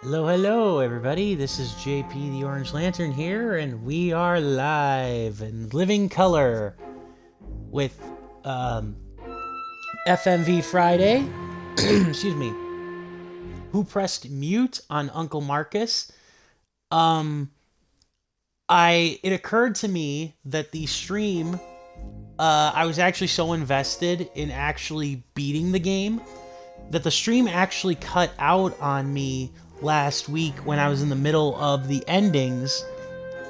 Hello, hello, everybody. This is JPtheOrangeLantern here, and we are live in living color with FMV Friday. Excuse me. Who pressed mute on Uncle Marcus? It occurred to me that the stream, I was actually so invested in actually beating the game that the stream actually cut out on me last week when I was in the middle of the endings,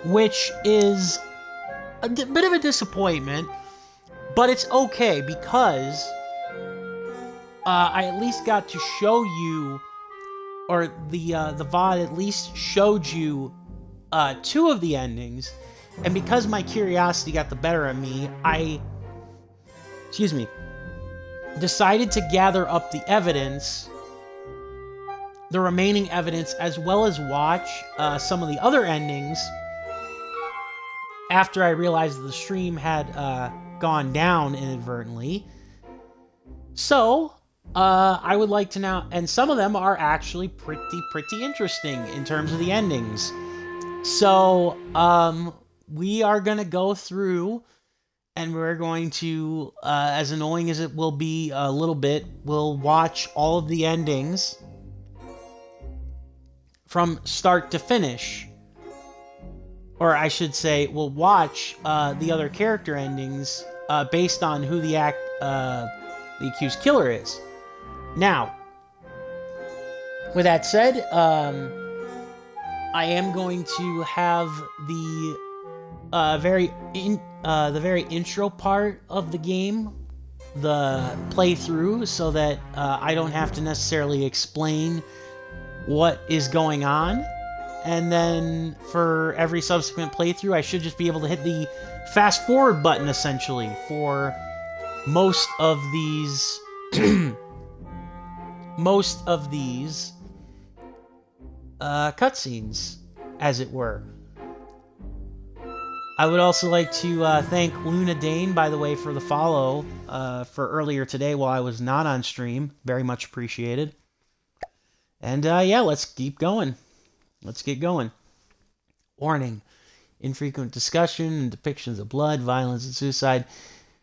which is a bit of a disappointment, but it's okay because I at least got to show you, or the VOD at least showed you two of the endings, and because my curiosity got the better of me, I decided to gather up the evidence, the remaining evidence, as well as watch some of the other endings after I realized that the stream had gone down inadvertently. So, I would like to now, and some of them are actually pretty interesting in terms of the endings. So, we are going to go through, and we're going to, as annoying as it will be a little bit, we'll watch all of the endings from start to finish. Or I should say, we'll watch the other character endings based on who the accused killer is. Now, with that said, I am going to have the very intro part of the game, the playthrough, so that I don't have to necessarily explain what is going on. And then for every subsequent playthrough, I should just be able to hit the fast forward button essentially for most of these cutscenes, as it were. I would also like to thank Luna Dane, by the way, for the follow for earlier today while I was not on stream. Very much appreciated. And yeah, let's keep going. Let's get going. Warning. Infrequent discussion and depictions of blood, violence, and suicide.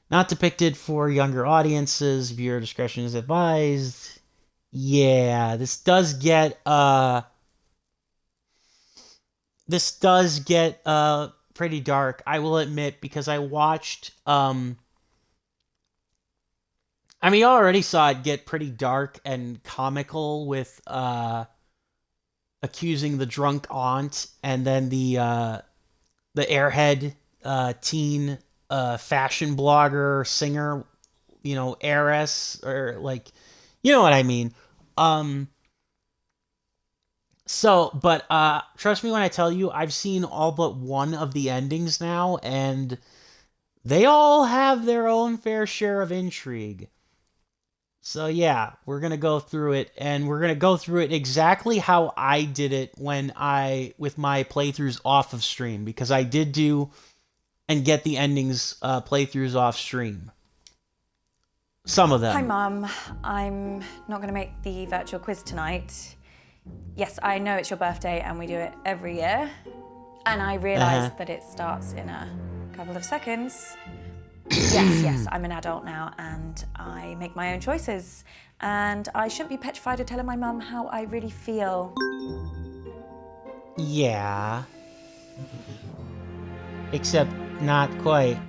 Not depicted for younger audiences. Viewer discretion is advised. Yeah, this does get pretty dark, I will admit, because I watched you already saw it get pretty dark and comical with accusing the drunk aunt, and then the airhead teen fashion blogger, singer, heiress, or you know what I mean. But trust me when I tell you, I've seen all but one of the endings now, and they all have their own fair share of intrigue. So yeah, we're going to go through it, and we're going to go through it exactly how I did it with my playthroughs off of stream, because I did do and get the endings playthroughs off stream. Some of them. Hi, Mum. I'm not going to make the virtual quiz tonight. Yes, I know it's your birthday and we do it every year. And I realise that it starts in a couple of seconds. Yes, I'm an adult now and I make my own choices. And I shouldn't be petrified of telling my mum how I really feel. Yeah. Except not quite.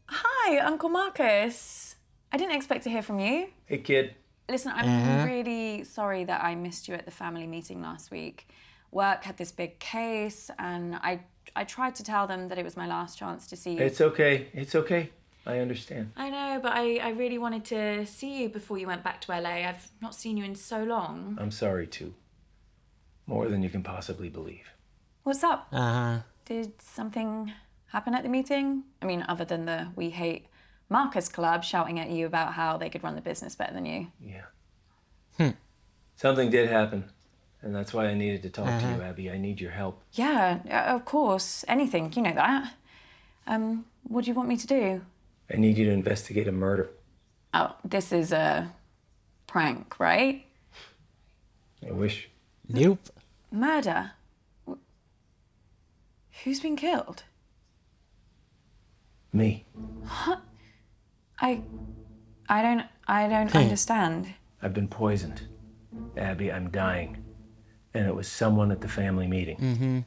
Hi, Uncle Marcus. I didn't expect to hear from you. Hey, kid. Listen, I'm really sorry that I missed you at the family meeting last week. Work had this big case, and I tried to tell them that it was my last chance to see you. It's okay. It's okay. I understand. I know, but I really wanted to see you before you went back to LA. I've not seen you in so long. I'm sorry, too. More than you can possibly believe. What's up? Did something happen at the meeting? I mean, other than the We Hate Marcus Club shouting at you about how they could run the business better than you. Yeah. Something did happen, and that's why I needed to talk to you, Abby. I need your help. Yeah, of course. Anything, you know that. What do you want me to do? I need you to investigate a murder. Oh, this is a prank, right? I wish. Nope. Murder? Who's been killed? Me. I don't understand. I've been poisoned. Abby, I'm dying. And it was someone at the family meeting.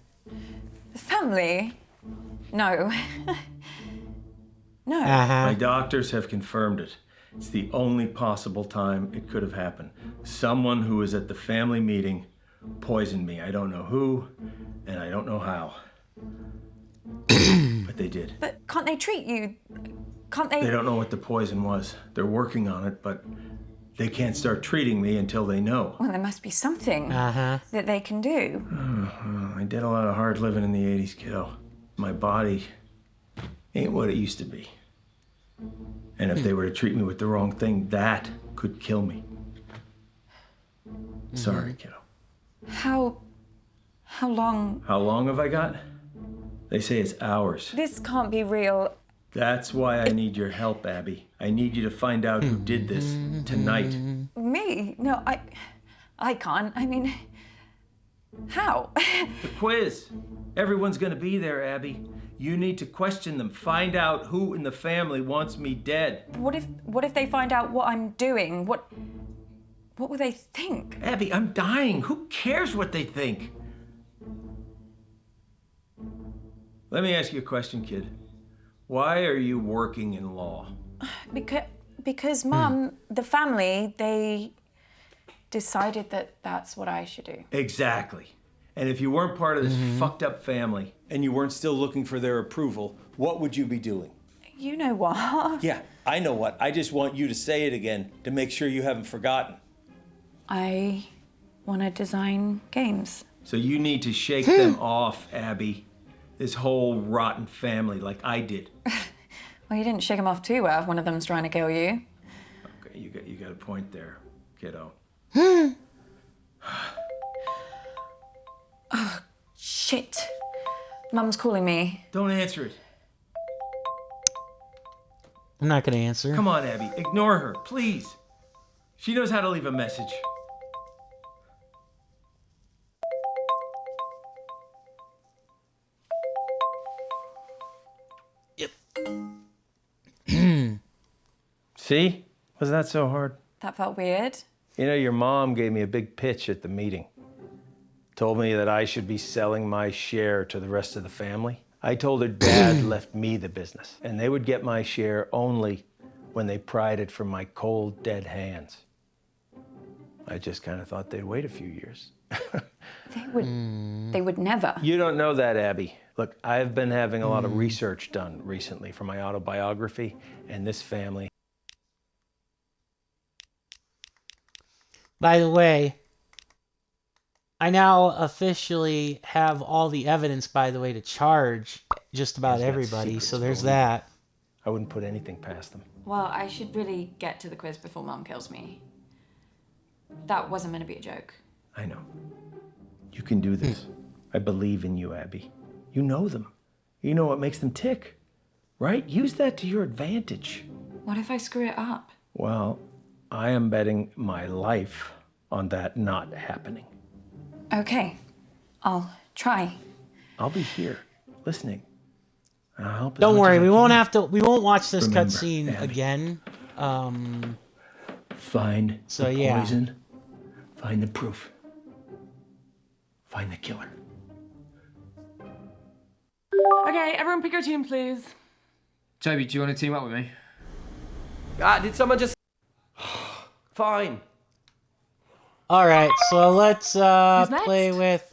The family? No. No. My doctors have confirmed it. It's the only possible time it could have happened. Someone who was at the family meeting poisoned me. I don't know who, and I don't know how. But they did. But can't they treat you? Can't they? They don't know what the poison was. They're working on it, but they can't start treating me until they know. Well, there must be something that they can do. I did a lot of hard living in the 80s, kiddo. My body ain't what it used to be. And if they were to treat me with the wrong thing, that could kill me. Sorry, kiddo. How long? How long have I got? They say it's hours. This can't be real. That's why I need your help, Abby. I need you to find out who did this tonight. Me? No, I can't. I mean, how? The quiz. Everyone's gonna be there, Abby. You need to question them. Find out who in the family wants me dead. What if they find out what I'm doing? What will they think? Abby, I'm dying. Who cares what they think? Let me ask you a question, kid. Why are you working in law? Because Mum, the family, they decided that that's what I should do. Exactly. And if you weren't part of this fucked up family and you weren't still looking for their approval, what would you be doing? You know what? Yeah, I know what. I just want you to say it again to make sure you haven't forgotten. I want to design games. So you need to shake them off, Abby. This whole rotten family like I did. Well, you didn't shake them off too well if one of them's trying to kill you. Okay, you got a point there, kiddo. Oh, shit. Mum's calling me. Don't answer it. I'm not gonna answer. Come on, Abby. Ignore her, please. She knows how to leave a message. Yep. See? Was that so hard? That felt weird. You know, your mom gave me a big pitch at the meeting. Told me that I should be selling my share to the rest of the family. I told her Dad left me the business, and they would get my share only when they pried it from my cold, dead hands. I just kind of thought they'd wait a few years. They would never. You don't know that, Abby. Look, I've been having a lot of research done recently for my autobiography, and this family. By the way, I now officially have all the evidence, by the way, to charge just about He's got everybody, secrets so there's going on. that. I wouldn't put anything past them. Well, I should really get to the quiz before Mum kills me. That wasn't meant to be a joke. I know. You can do this. I believe in you, Abby. You know them. You know what makes them tick, right? Use that to your advantage. What if I screw it up? Well, I am betting my life on that not happening. Okay, I'll try. I'll be here, listening. And I'll help as Don't much worry, as I we won't can. have to. We won't watch this Remember, cutscene Abby. again. Find So, the yeah. poison. Find the proof. Find the killer. Okay, everyone pick your team, please. Toby, do you want to team up with me? Did someone just... Fine. All right, so let's next? play with.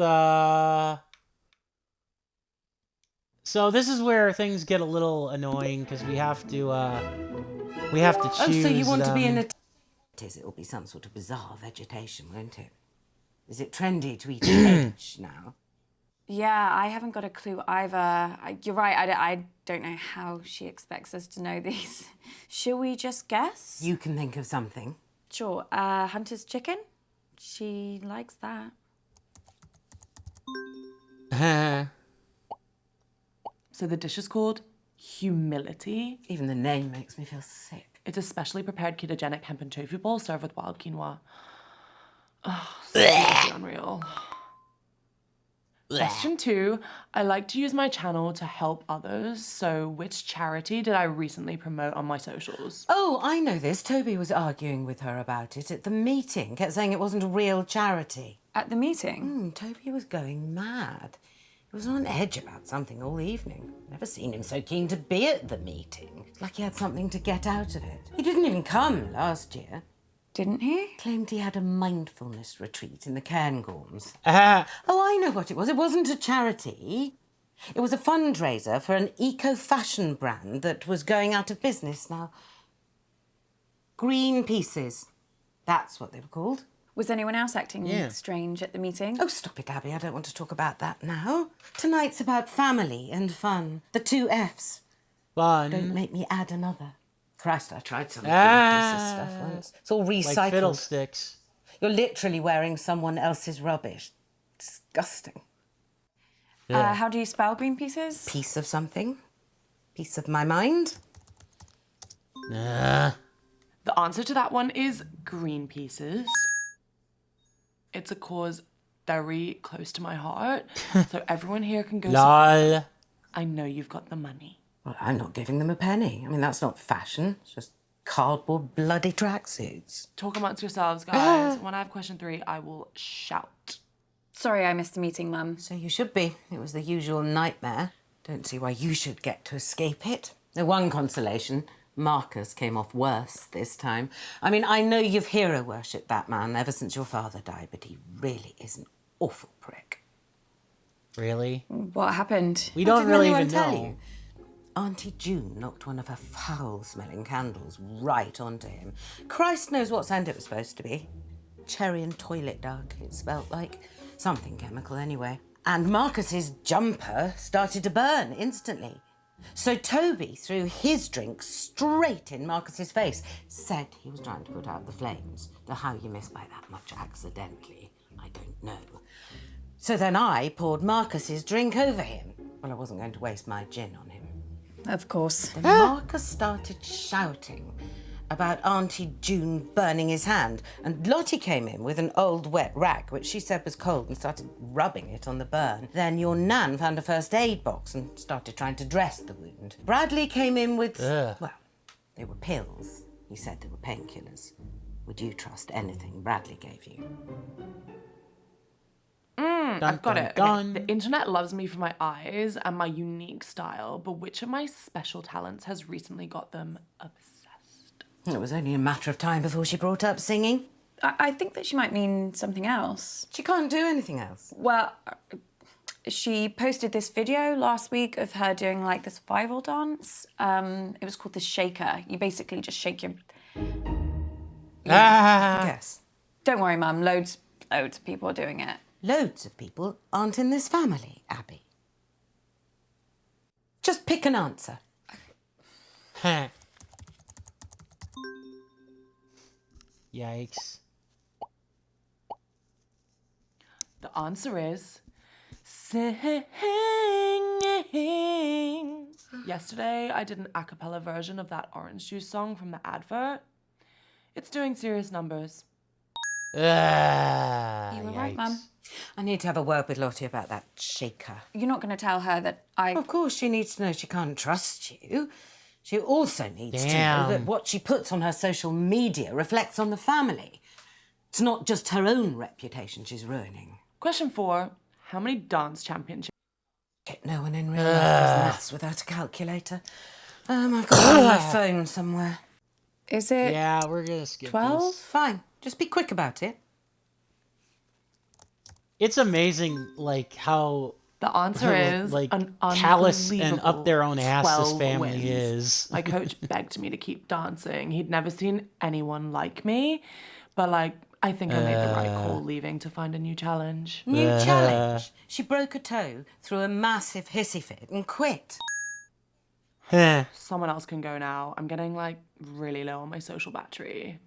So this is where things get a little annoying because we have to choose. So you want to be in them. a... It'll be some sort of bizarre vegetation, won't it? Is it trendy to eat hedge now? Yeah, I haven't got a clue either. You're right, I don't know how she expects us to know these. Shall we just guess? You can think of something. Sure, Hunter's chicken? She likes that. So the dish is called humility. Even the name makes me feel sick. It's a specially prepared ketogenic hemp and tofu bowl served with wild quinoa. Oh, seriously unreal. Question 2. I like to use my channel to help others, so which charity did I recently promote on my socials? Oh, I know this. Toby was arguing with her about it at the meeting. Kept saying it wasn't a real charity. At the meeting? Toby was going mad. He was on edge about something all evening. Never seen him so keen to be at the meeting. Like he had something to get out of it. He didn't even come last year. Didn't he? Claimed he had a mindfulness retreat in the Cairngorms. Ah, Oh, I know what it was. It wasn't a charity. It was a fundraiser for an eco-fashion brand that was going out of business now. Green Pieces. That's what they were called. Was anyone else acting strange at the meeting? Oh, stop it, Abby. I don't want to talk about that now. Tonight's about family and fun. The 2 Fs. fun. Don't make me add another. Christ, I tried some Green Pieces stuff once. It's all recycled. Like fiddlesticks. You're literally wearing someone else's rubbish. Disgusting. How do you spell green pieces? Piece of something. Piece of my mind. Nah. The answer to that one is green pieces. It's a cause very close to my heart, so everyone here can go. Lol. I know you've got the money. Well, I'm not giving them a penny. I mean, that's not fashion. It's just cardboard bloody tracksuits. Talk amongst yourselves, guys. When I have question 3, I will shout. Sorry I missed the meeting, Mum. So you should be. It was the usual nightmare. Don't see why you should get to escape it. The one consolation, Marcus came off worse this time. I mean, I know you've hero worshipped that man ever since your father died, but he really is an awful prick. Really? What happened? We don't Didn't really anyone even tell know. you? Auntie June knocked one of her foul-smelling candles right onto him. Christ knows what scent it was supposed to be. Cherry and toilet duck, it smelt like. Something chemical, anyway. And Marcus's jumper started to burn instantly. So Toby threw his drink straight in Marcus's face. Said he was trying to put out the flames. Though how you miss by that much accidentally, I don't know. So then I poured Marcus's drink over him. Well, I wasn't going to waste my gin on him. Of course. Then Marcus started shouting about Auntie June burning his hand, and Lottie came in with an old wet rag, which she said was cold, and started rubbing it on the burn. Then your nan found a first aid box and started trying to dress the wound. Bradley came in with, well, they were pills. He said they were painkillers. Would you trust anything Bradley gave you? I've got it. Okay. Dun. The internet loves me for my eyes and my unique style, but which of my special talents has recently got them obsessed? It was only a matter of time before she brought up singing. I think that she might mean something else. She can't do anything else. Well, she posted this video last week of her doing like this survival dance. It was called the shaker. You basically just shake your... Yes. Don't worry, Mum. Loads of people are doing it. Loads of people aren't in this family, Abby. Just pick an answer. Huh. Yikes. The answer is singing. Yesterday, I did an a cappella version of that orange juice song from the advert. It's doing serious numbers. You were right, Yikes. Mum. I need to have a word with Lottie about that shaker. You're not going to tell her that I... Of course, she needs to know she can't trust you. She also needs to know Damn. that what she puts on her social media reflects on the family. It's not just her own reputation she's ruining. Question 4. How many dance championships? No one in real life does maths without a calculator. I've got it on my phone somewhere. Is it Yeah, we're gonna skip 12? this. Fine, just be quick about it. It's amazing, like how The answer is like an callous and up their own ass this 12 family wins. is. My coach begged me to keep dancing. He'd never seen anyone like me, but like I think I made the right call leaving to find a new challenge. New challenge. She broke a toe, threw a massive hissy fit and quit. Huh. Someone else can go now. I'm getting like really low on my social battery.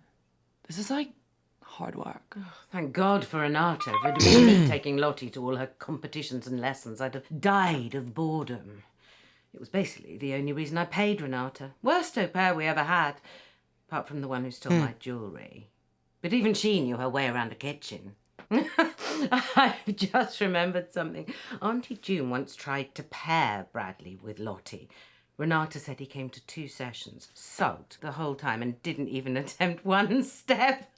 This is like hard work. Thank God for Renato. If it had been me taking Lottie to all her competitions and lessons, I'd have died of boredom. It was basically the only reason I paid Renata. Worst au pair we ever had, apart from the one who stole my jewellery. But even she knew her way around a kitchen. I've just remembered something. Auntie June once tried to pair Bradley with Lottie. Renata said he came to 2 sessions, sulked the whole time, and didn't even attempt one step.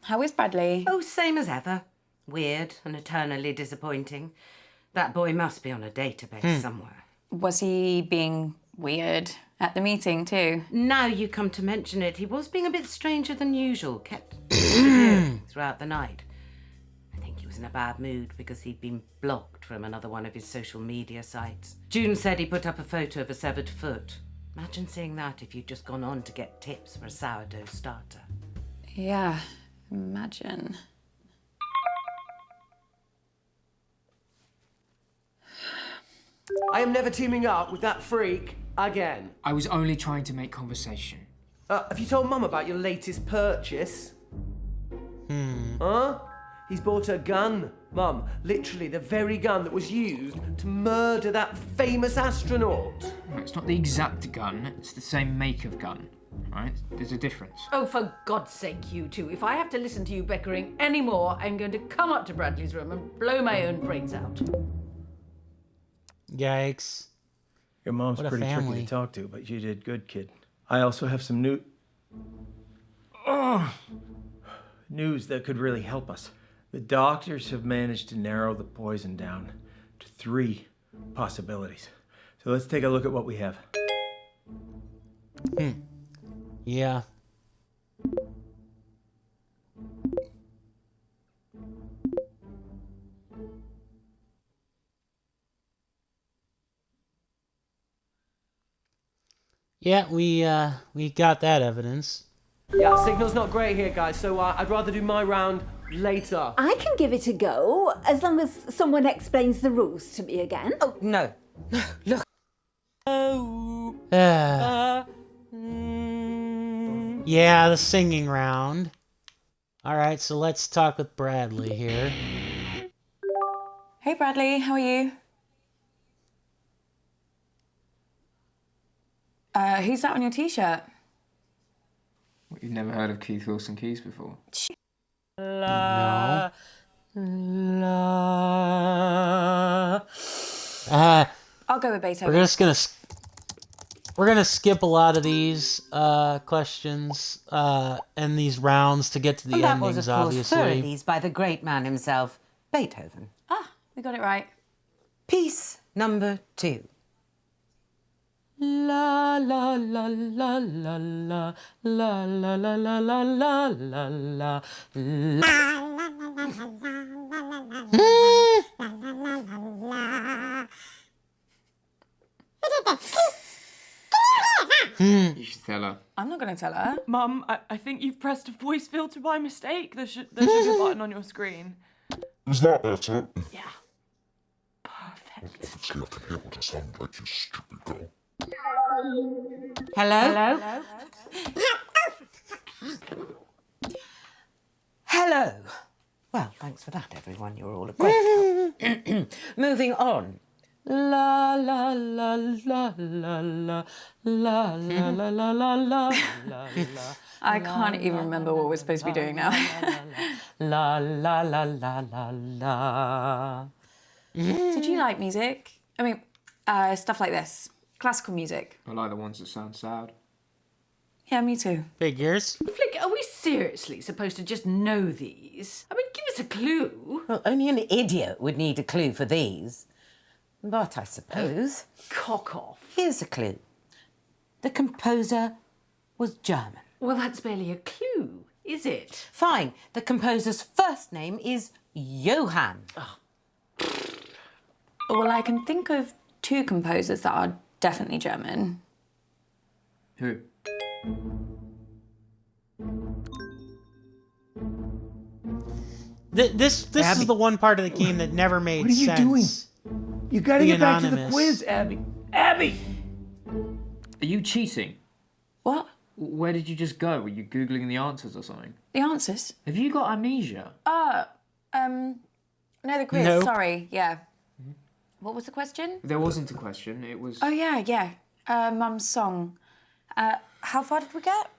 How is Bradley? Oh, same as ever. Weird and eternally disappointing. That boy must be on a database somewhere. Was he being weird at the meeting too? Now you come to mention it, he was being a bit stranger than usual, kept disappearing throughout the night. I think he was in a bad mood because he'd been blocked from another one of his social media sites. June said he put up a photo of a severed foot. Imagine seeing that if you'd just gone on to get tips for a sourdough starter. Yeah, imagine. I am never teaming up with that freak again. I was only trying to make conversation. Have you told Mum about your latest purchase? Huh? He's bought a gun, Mum. Literally the very gun that was used to murder that famous astronaut. No, it's not the exact gun, it's the same make of gun, right? There's a difference. Oh, for God's sake, you two. If I have to listen to you bickering anymore, I'm going to come up to Bradley's room and blow my own brains out. Yikes. Your mom's What a pretty tricky family. to talk to, but you did good, kid. I also have some news that could really help us. The doctors have managed to narrow the poison down to 3 possibilities. So let's take a look at what we have. Yeah. Yeah, we got that evidence. Yeah, signal's not great here, guys, so I'd rather do my round later. I can give it a go, as long as someone explains the rules to me again. Oh, no. Look. Yeah, the singing round. All right, so let's talk with Bradley here. Hey Bradley, how are you? Who's that on your t-shirt? What, you've never heard of Keith Wilson Keys before? No. I'll go with Beethoven. We're gonna skip a lot of these questions and these rounds to get to the And that endings, was, of course, obviously. Thirties by the great man himself, Beethoven. Ah, we got it right. Piece number 2. La la la la la la la la la la la la la. You should tell her. I'm not going to tell her. Mum, I think you've pressed a voice filter by mistake. There should be a button on your screen. Is that better? Yeah. Perfect. Obviously, I can hear what I sound like, you stupid girl. Hello? Hello. Well, thanks for that, everyone. You're all a great help. Moving on. La la la la la la la la la la la la la. I can't even remember what we're supposed to be doing now. La la la la la la. Did you like music? I mean, stuff like this. Classical music. I like the ones that sound sad. Yeah, me too. Figures. Flick, are we seriously supposed to just know these? I mean, give us a clue. Well, only an idiot would need a clue for these. But I suppose. Cock off. Here's a clue. The composer was German. Well, that's barely a clue, is it? Fine. The composer's first name is Johann. Well, I can think of 2 composers that are definitely German. Who? This is the one part of the game that never made What are you sense. doing? You gotta The get back to the anonymous. quiz, Abby. Abby! Are you cheating? What? Where did you just go? Were you Googling the answers or something? The answers? Have you got amnesia? No, the quiz. Nope. Sorry. Yeah. What was the question? There wasn't a question, it was... Oh, yeah. Mum's song. How far did we get?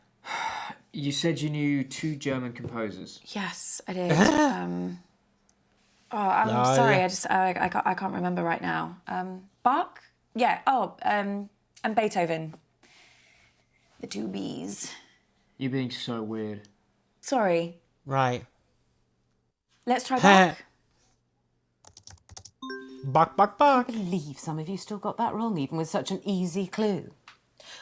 You said you knew 2 German composers. Yes, I did. I'm sorry, I can't remember right now. Bach? Yeah, and Beethoven. The 2 Bs. You're being so weird. Sorry. Right. Let's try Bach. Bach. I can't believe some of you still got that wrong, even with such an easy clue.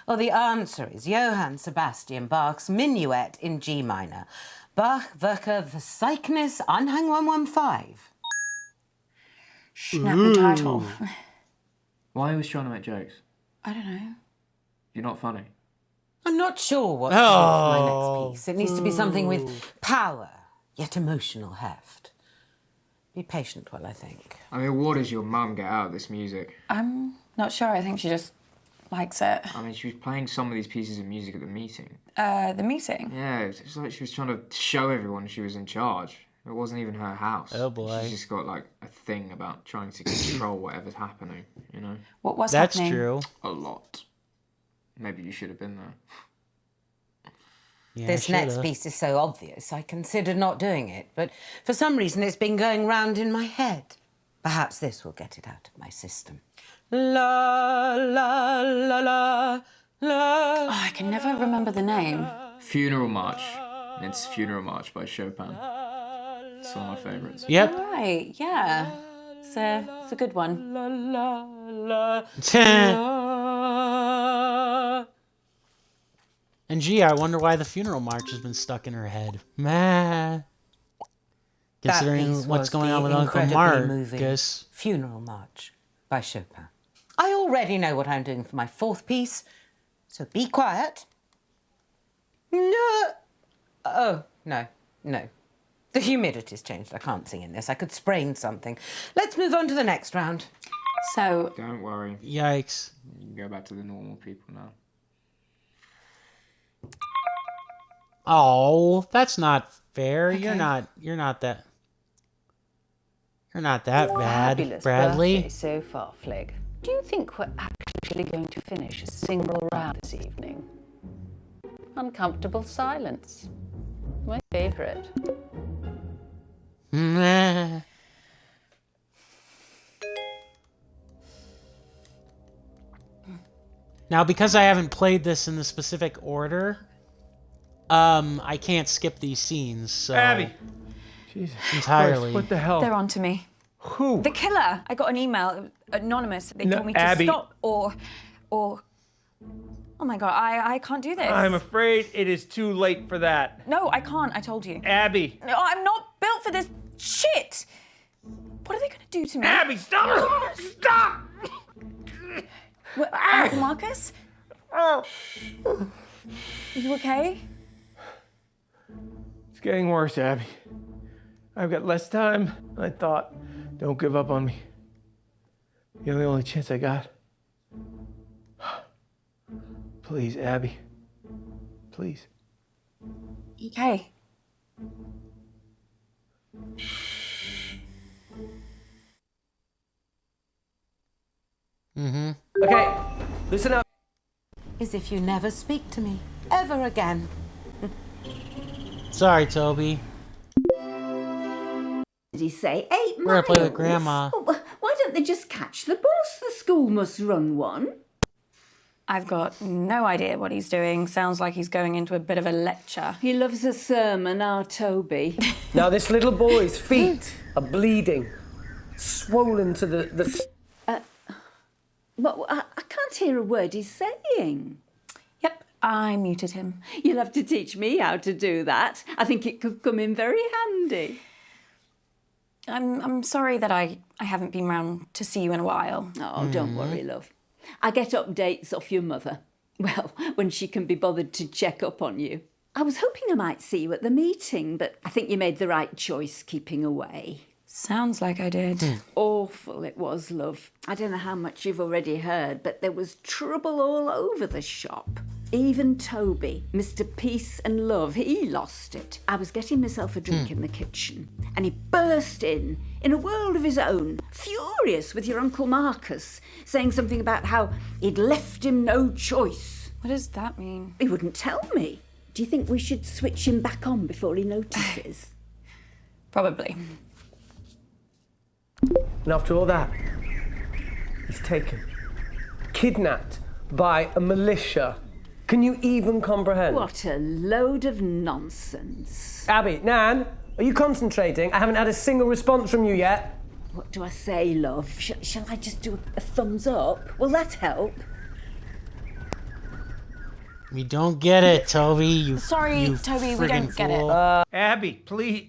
Well, the answer is Johann Sebastian Bach's Minuet in G minor. Bach, Werke, Verzeichnis, Anhang 115. Snappy title. Why are you always trying to make jokes? I don't know. You're not funny. I'm not sure what to do for my next piece. It needs to be something with power, yet emotional heft. Be patient while I think. I mean, what does your mum get out of this music? I'm not sure. I think she just likes it. I mean, she was playing some of these pieces of music at the meeting. The meeting? Yeah, it's like she was trying to show everyone she was in charge. It wasn't even her house. Oh, boy. She's just got, like, a thing about trying to control whatever's happening, you know? What was That's happening? true. A lot. Maybe you should have been there. Yeah, This next piece is so obvious, I considered not doing it, but for some reason it's been going round in my head. Perhaps this will get it out of my system. La, la, la, la, la. Oh, I can never remember the name. Funeral March. It's Funeral March by Chopin. It's one of my favourites. Yep. Right, yeah. It's a good one. La, la, la, And gee, I wonder why the funeral march has been stuck in her head. Meh. Considering what's going on with Uncle Marcus. Funeral March by Chopin. I already know what I'm doing for my 4th piece, so be quiet. No. Oh, no. The humidity's changed. I can't sing in this. I could sprain something. Let's move on to the next round. So... Don't worry. Yikes. You can go back to the normal people now. Oh, that's not fair. Okay. You're not that bad, Fabulous Bradley. birthday so far, Flig. Do you think we're actually going to finish a single round this evening? Uncomfortable silence. My favourite. Meh. Now, because I haven't played this in the specific order, I can't skip these scenes, so... Abby! Jesus entirely. Christ, what the hell? They're on to me. Who? The killer. I got an email, anonymous. They No, told me to Abby. stop or... Oh my God, I can't do this. I'm afraid it is too late for that. No, I can't, I told you. Abby! No, I'm not built for this shit! What are they gonna do to me? Abby, stop! Stop! What, Uncle Marcus? Oh. Are you okay? It's getting worse, Abby. I've got less time than I thought. Don't give up on me. You're the only chance I got. Please, Abby. Please. Okay. Mm-hmm. Okay, listen up. As if you never speak to me ever again. Sorry, Toby. Did he say 8 We're gonna play with miles? Grandma. Oh, why don't they just catch the bus? The school must run one. I've got no idea what he's doing. Sounds like he's going into a bit of a lecture. He loves a sermon, our Toby. Now, this little boy's feet are bleeding, swollen to the... But I can't hear a word he's saying. Yep, I muted him. You'll have to teach me how to do that. I think it could come in very handy. I'm sorry that I haven't been round to see you in a while. Oh, don't worry, love. I get updates off your mother. Well, when she can be bothered to check up on you. I was hoping I might see you at the meeting, but I think you made the right choice keeping away. Sounds like I did. Awful it was, love. I don't know how much you've already heard, but there was trouble all over the shop. Even Toby, Mr. Peace and Love, he lost it. I was getting myself a drink in the kitchen, and he burst in a world of his own, furious with your Uncle Marcus, saying something about how he'd left him no choice. What does that mean? He wouldn't tell me. Do you think we should switch him back on before he notices? Probably. And after all that, he's taken, kidnapped by a militia. Can you even comprehend? What a load of nonsense. Abby, Nan, are you concentrating? I haven't had a single response from you yet. What do I say, love? Shall I just do a thumbs up? Will that help? We don't get it, Toby. Sorry, Toby, we don't get it. Abby, please.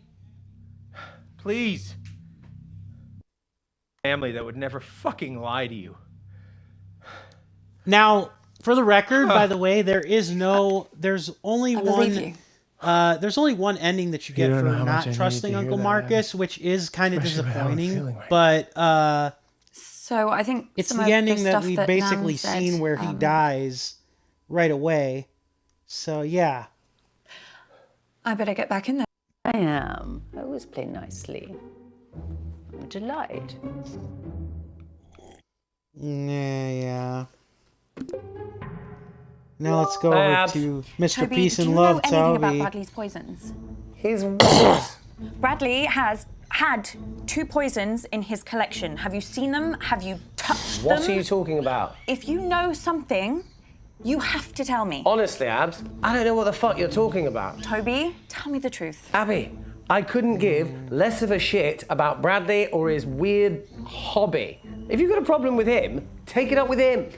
Please. Family that would never fucking lie to you. Now, for the record, by the way, there's only one ending that you get for not trusting Uncle Marcus, which is kind of disappointing. But so I think it's the ending that we've basically seen where he dies right away. So yeah. I better get back in there. I am. I always play nicely. I'm a delight. Yeah. Now let's go over to Mr. Toby, Peace do and you Love, know anything Toby. about Bradley's poisons? His what? Bradley has had 2 poisons in his collection. Have you seen them? Have you touched them? What are you talking about? If you know something, you have to tell me. Honestly, Abs, I don't know what the fuck you're talking about. Toby, tell me the truth. Abby, I couldn't give less of a shit about Bradley or his weird hobby. If you've got a problem with him, take it up with him.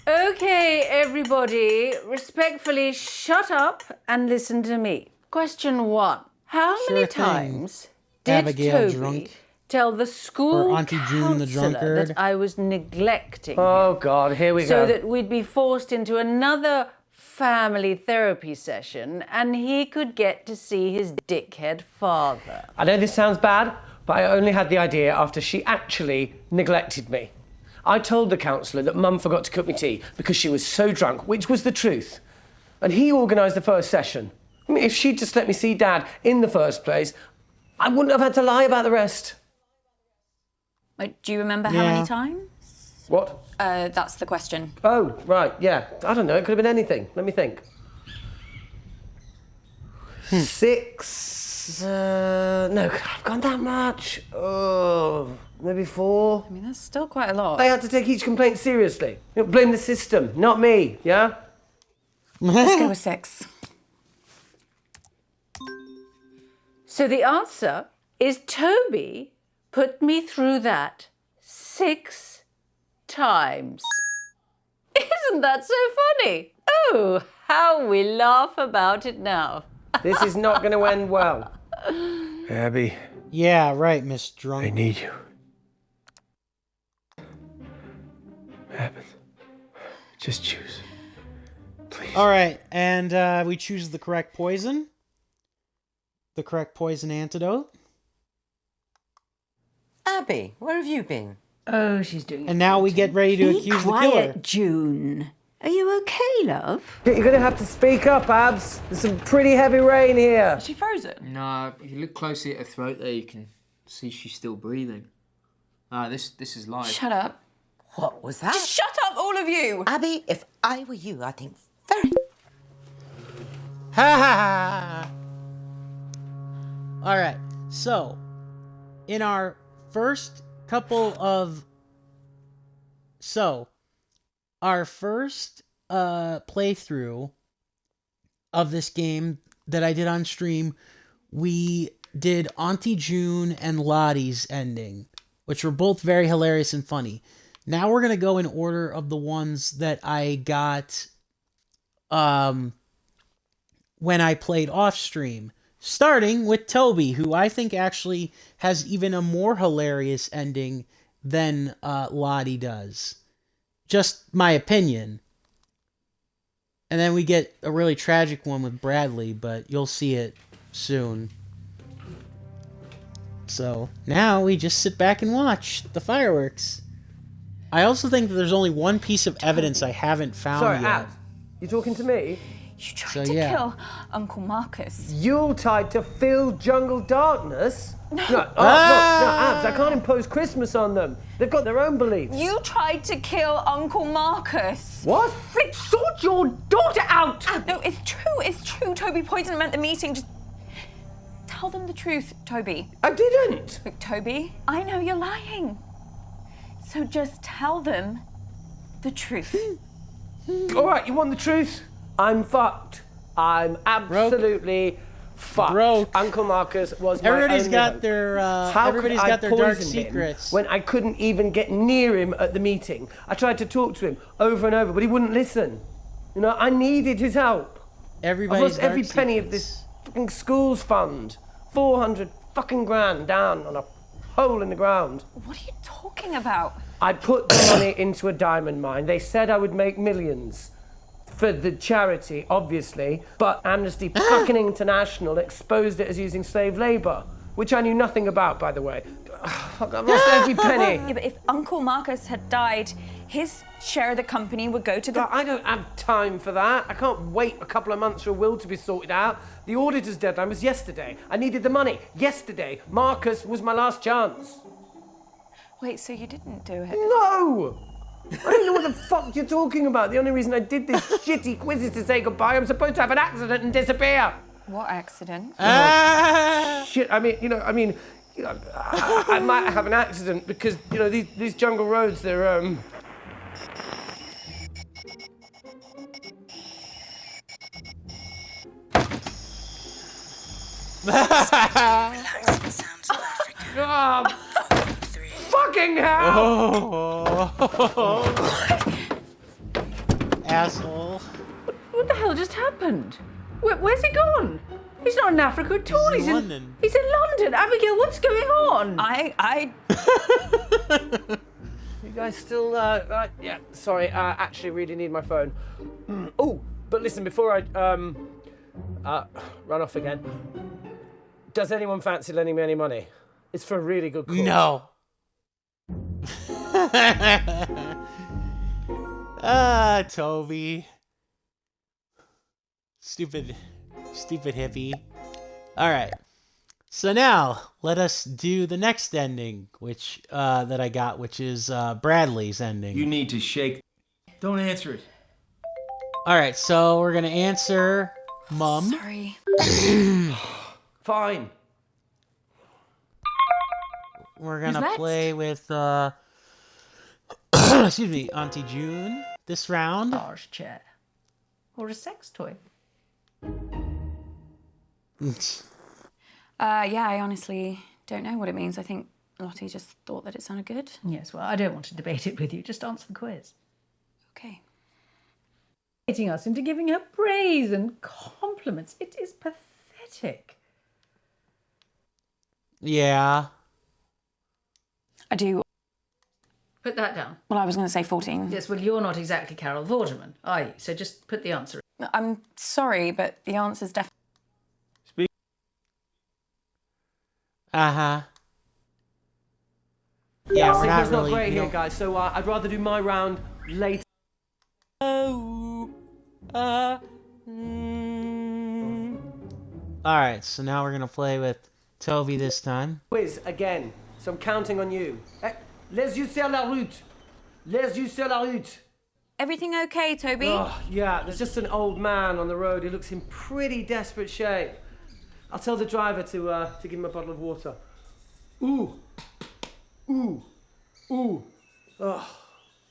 Okay, everybody, respectfully shut up and listen to me. Question 1. How many times did Abigail Toby drunk. tell the school Or Auntie June the counsellor drunkard. that I was neglecting Oh, him, God, here we so go. that we'd be forced into another family therapy session and he could get to see his dickhead father? I know this sounds bad, but I only had the idea after she actually neglected me. I told the counsellor that Mum forgot to cook me tea because she was so drunk, which was the truth. And he organised the first session. I mean, if she'd just let me see Dad in the first place, I wouldn't have had to lie about the rest. Do you remember how many times? What? That's the question. Oh, right, yeah. I don't know, it could have been anything. Let me think. 6... no, I've gone that much. Oh, maybe 4. I mean, that's still quite a lot. They had to take each complaint seriously. You know, blame the system, not me, yeah? Let's go with 6. So the answer is Toby put me through that 6 times. Isn't that so funny? Oh, how we laugh about it now. This is not going to end well. Abby, Yeah, right, Miss Drunk. I need you. Abby, just choose. Please. All right, and we choose the correct poison. The correct poison antidote. Abby, where have you been? Oh, she's doing it. And now we get ready to accuse the killer. Quiet, June. Are you okay, love? You're going to have to speak up, Abs. There's some pretty heavy rain here. Is she frozen? No, if you look closely at her throat there, you can see she's still breathing. This is live. Shut up. What was that? Just shut up, all of you! Abby, if I were you, I think very... Ha ha ha! All right, so in our first couple of... our first playthrough of this game that I did on stream, we did Auntie June and Lottie's ending, which were both very hilarious and funny. Now we're going to go in order of the ones that I got when I played off stream. Starting with Toby, who I think actually has even a more hilarious ending than Lottie does. Just my opinion. And then we get a really tragic one with Bradley, but you'll see it soon. So now we just sit back and watch the fireworks. I also think that there's only one piece of evidence I haven't found Sorry, yet. Abs. You talking to me? You tried to kill Uncle Marcus. Yuletide to fill jungle darkness? No. Abs, I can't impose Christmas on them. They've got their own beliefs. You tried to kill Uncle Marcus. What? Flick, sort your daughter out! No, it's true. Toby poisoned them at the meeting. Just tell them the truth, Toby. I didn't. Look, Toby, I know you're lying. So just tell them the truth. All right, you want the truth? I'm fucked. I'm absolutely fucked. Broke. Uncle Marcus was my Everybody's only got hope. their How everybody's could I got their dark poison him secrets. when I couldn't even get near him at the meeting? I tried to talk to him over and over, but he wouldn't listen. You know, I needed his help. Everybody's I've lost every dark penny secrets. of this fucking school's fund. 400 fucking grand down on a hole in the ground. What are you talking about? I put the money into a diamond mine. They said I would make millions. For the charity, obviously, but Amnesty fucking International exposed it as using slave labour, which I knew nothing about, by the way. Fuck, I've lost every penny. Yeah, but if Uncle Marcus had died, his share of the company would go to the... But I don't have time for that. I can't wait a couple of months for a will to be sorted out. The auditor's deadline was yesterday. I needed the money yesterday. Marcus was my last chance. Wait, so you didn't do it? No! I don't know what the fuck you're talking about. The only reason I did this shitty quiz is to say goodbye. I'm supposed to have an accident and disappear. What accident? Shit, I might have an accident because, you know, these jungle roads, they're, Relaxing sounds of Africa. Fucking hell! Asshole. What the hell just happened? Where's he gone? He's not in Africa at all. He's in London. He's in London. Abigail, what's going on? You guys still, yeah, sorry, I actually really need my phone. Oh, but listen, before I, run off again, does anyone fancy lending me any money? It's for a really good cause. No. Toby. Stupid hippie. Alright. So now, let us do the next ending, which, that I got, which is, Bradley's ending. You need to shake. Don't answer it. Alright, so we're gonna answer Mum. Sorry. Fine. We're gonna Who's next? play with, excuse me, Auntie June this round. Large chair. Or a sex toy. Yeah, I honestly don't know what it means. I think Lottie just thought that it sounded good. Yes, well, I don't want to debate it with you. Just answer the quiz. Okay. Getting us into giving her praise and compliments. It is pathetic. Yeah. I do. Put that down. Well, I was going to say 14. Yes, well, you're not exactly Carol Vorderman, are you? So just put the answer in. I'm sorry, but the answer's definitely... Uh-huh. Yeah, we're not Signal's really... not great we here, don't- guys, so I'd rather do my round later. Alright, so now we're gonna play with Toby this time. Quiz again, so I'm counting on you. Les yeux sur la route. Les yeux sur la route. Everything okay, Toby? Oh, yeah, there's just an old man on the road who looks in pretty desperate shape. I'll tell the driver to give him a bottle of water. Ooh. Ooh. Ooh. Oh,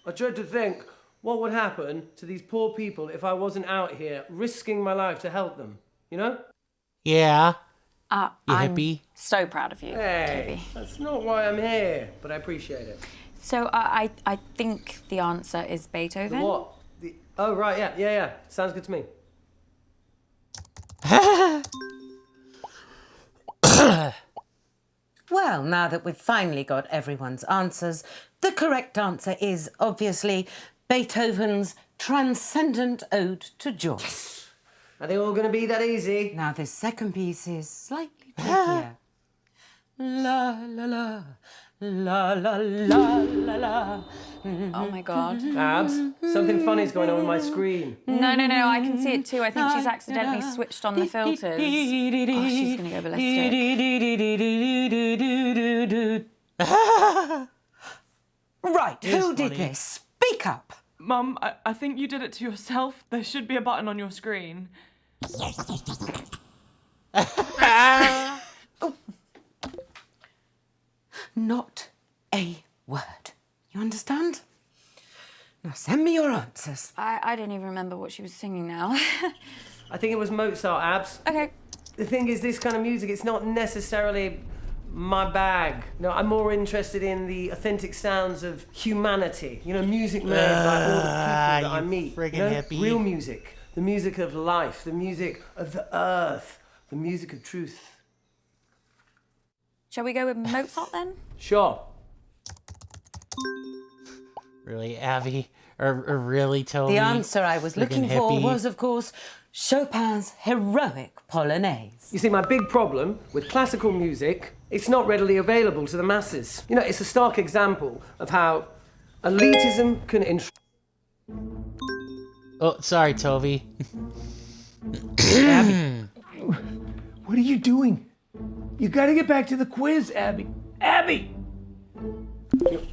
I dread to think what would happen to these poor people if I wasn't out here risking my life to help them, you know? Yeah. You I'm hippie. so proud of you, Hey, Toby. that's not why I'm here, but I appreciate it. So I think the answer is Beethoven. The what? Oh, right, yeah. Sounds good to me. Well, now that we've finally got everyone's answers, the correct answer is obviously Beethoven's Transcendent Ode to Joy. Are they all going to be that easy? Now, this second piece is slightly trickier. La la la, La la la la la. Oh my God. Abs, something funny's going on with my screen. No, I can see it too. I think she's accidentally switched on the filters. Oh, she's gonna go ballistic. Right, who did this? Speak up. Mum, I think you did it to yourself. There should be a button on your screen. Not a word. You understand? Now send me your answers. I don't even remember what she was singing now. I think it was Mozart, Abs. Okay. The thing is, this kind of music, it's not necessarily my bag. No, I'm more interested in the authentic sounds of humanity. You know, music made by all the people that I meet. Friggin' You know? hippie. Real music. The music of life. The music of the earth. The music of truth. Shall we go with Mozart then? Sure. Really, Abby? Or really, Toby? The answer I was looking Friggin' for hippie. was, of course, Chopin's heroic Polonaise. You see, my big problem with classical music, it's not readily available to the masses. You know, it's a stark example of how elitism can Oh, sorry, Toby. Abby, what are you doing? You gotta get back to the quiz, Abby. Abby!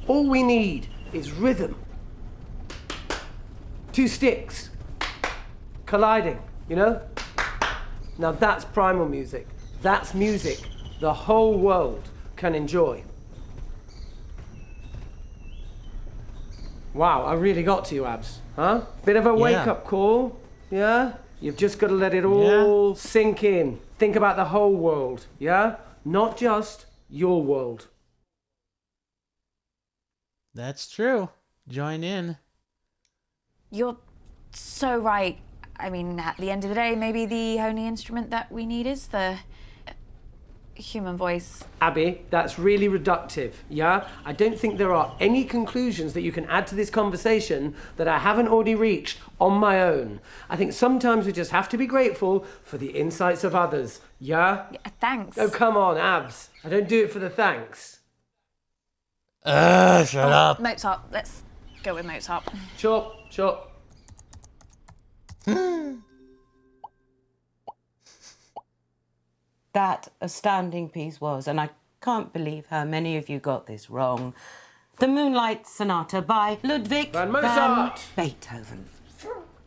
All we need is rhythm. Two sticks colliding, you know? Now that's primal music. That's music the whole world can enjoy. Wow, I really got to you, Abs. Huh? Bit of a wake-up call, yeah? You've just got to let it all sink in. Think about the whole world, yeah? Not just your world. That's true. Join in. You're so right. I mean, at the end of the day, maybe the only instrument that we need is the human voice. Abby, that's really reductive, yeah? I don't think there are any conclusions that you can add to this conversation that I haven't already reached on my own. I think sometimes we just have to be grateful for the insights of others, yeah? Thanks. Oh, come on, Abs. I don't do it for the thanks. Shut up. Mozart. Let's go with Mozart. Sure. That astounding piece was, and I can't believe how many of you got this wrong, the Moonlight Sonata by Ludwig Van van Mozart. Beethoven.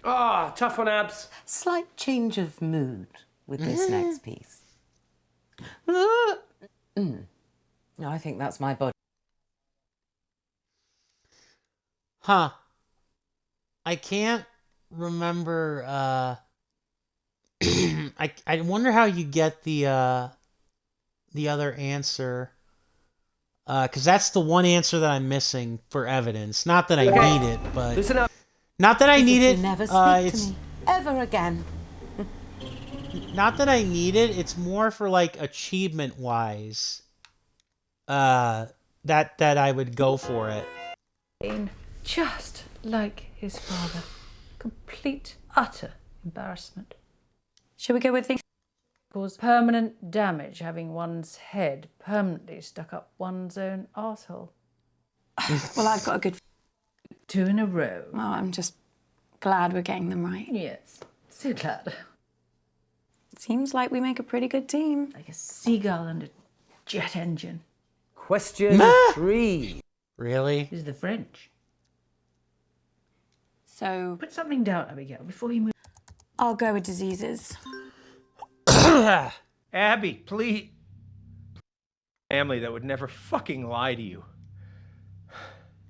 Ah, tough on Abs. Slight change of mood with this next piece. No, I think that's my body. Huh. I can't remember, I wonder how you get the other answer. Because that's the one answer that I'm missing for evidence. Not that I need it, but... Listen up. Not that I need it. Never speak to me ever again. Not that I need it. It's more for, like, achievement-wise. That I would go for it. Just like his father. Complete, utter embarrassment. Shall we go with things? Cause permanent damage, having one's head permanently stuck up one's own arsehole. Well, I've got a good... 2 in a row. Oh, I'm just glad we're getting them right. Yes, so glad. Seems like we make a pretty good team. Like a seagull and a jet engine. Question 3. Really? Is the French. So... Put something down, Abigail, before you move. I'll go with diseases. Abby, please. Family that would never fucking lie to you.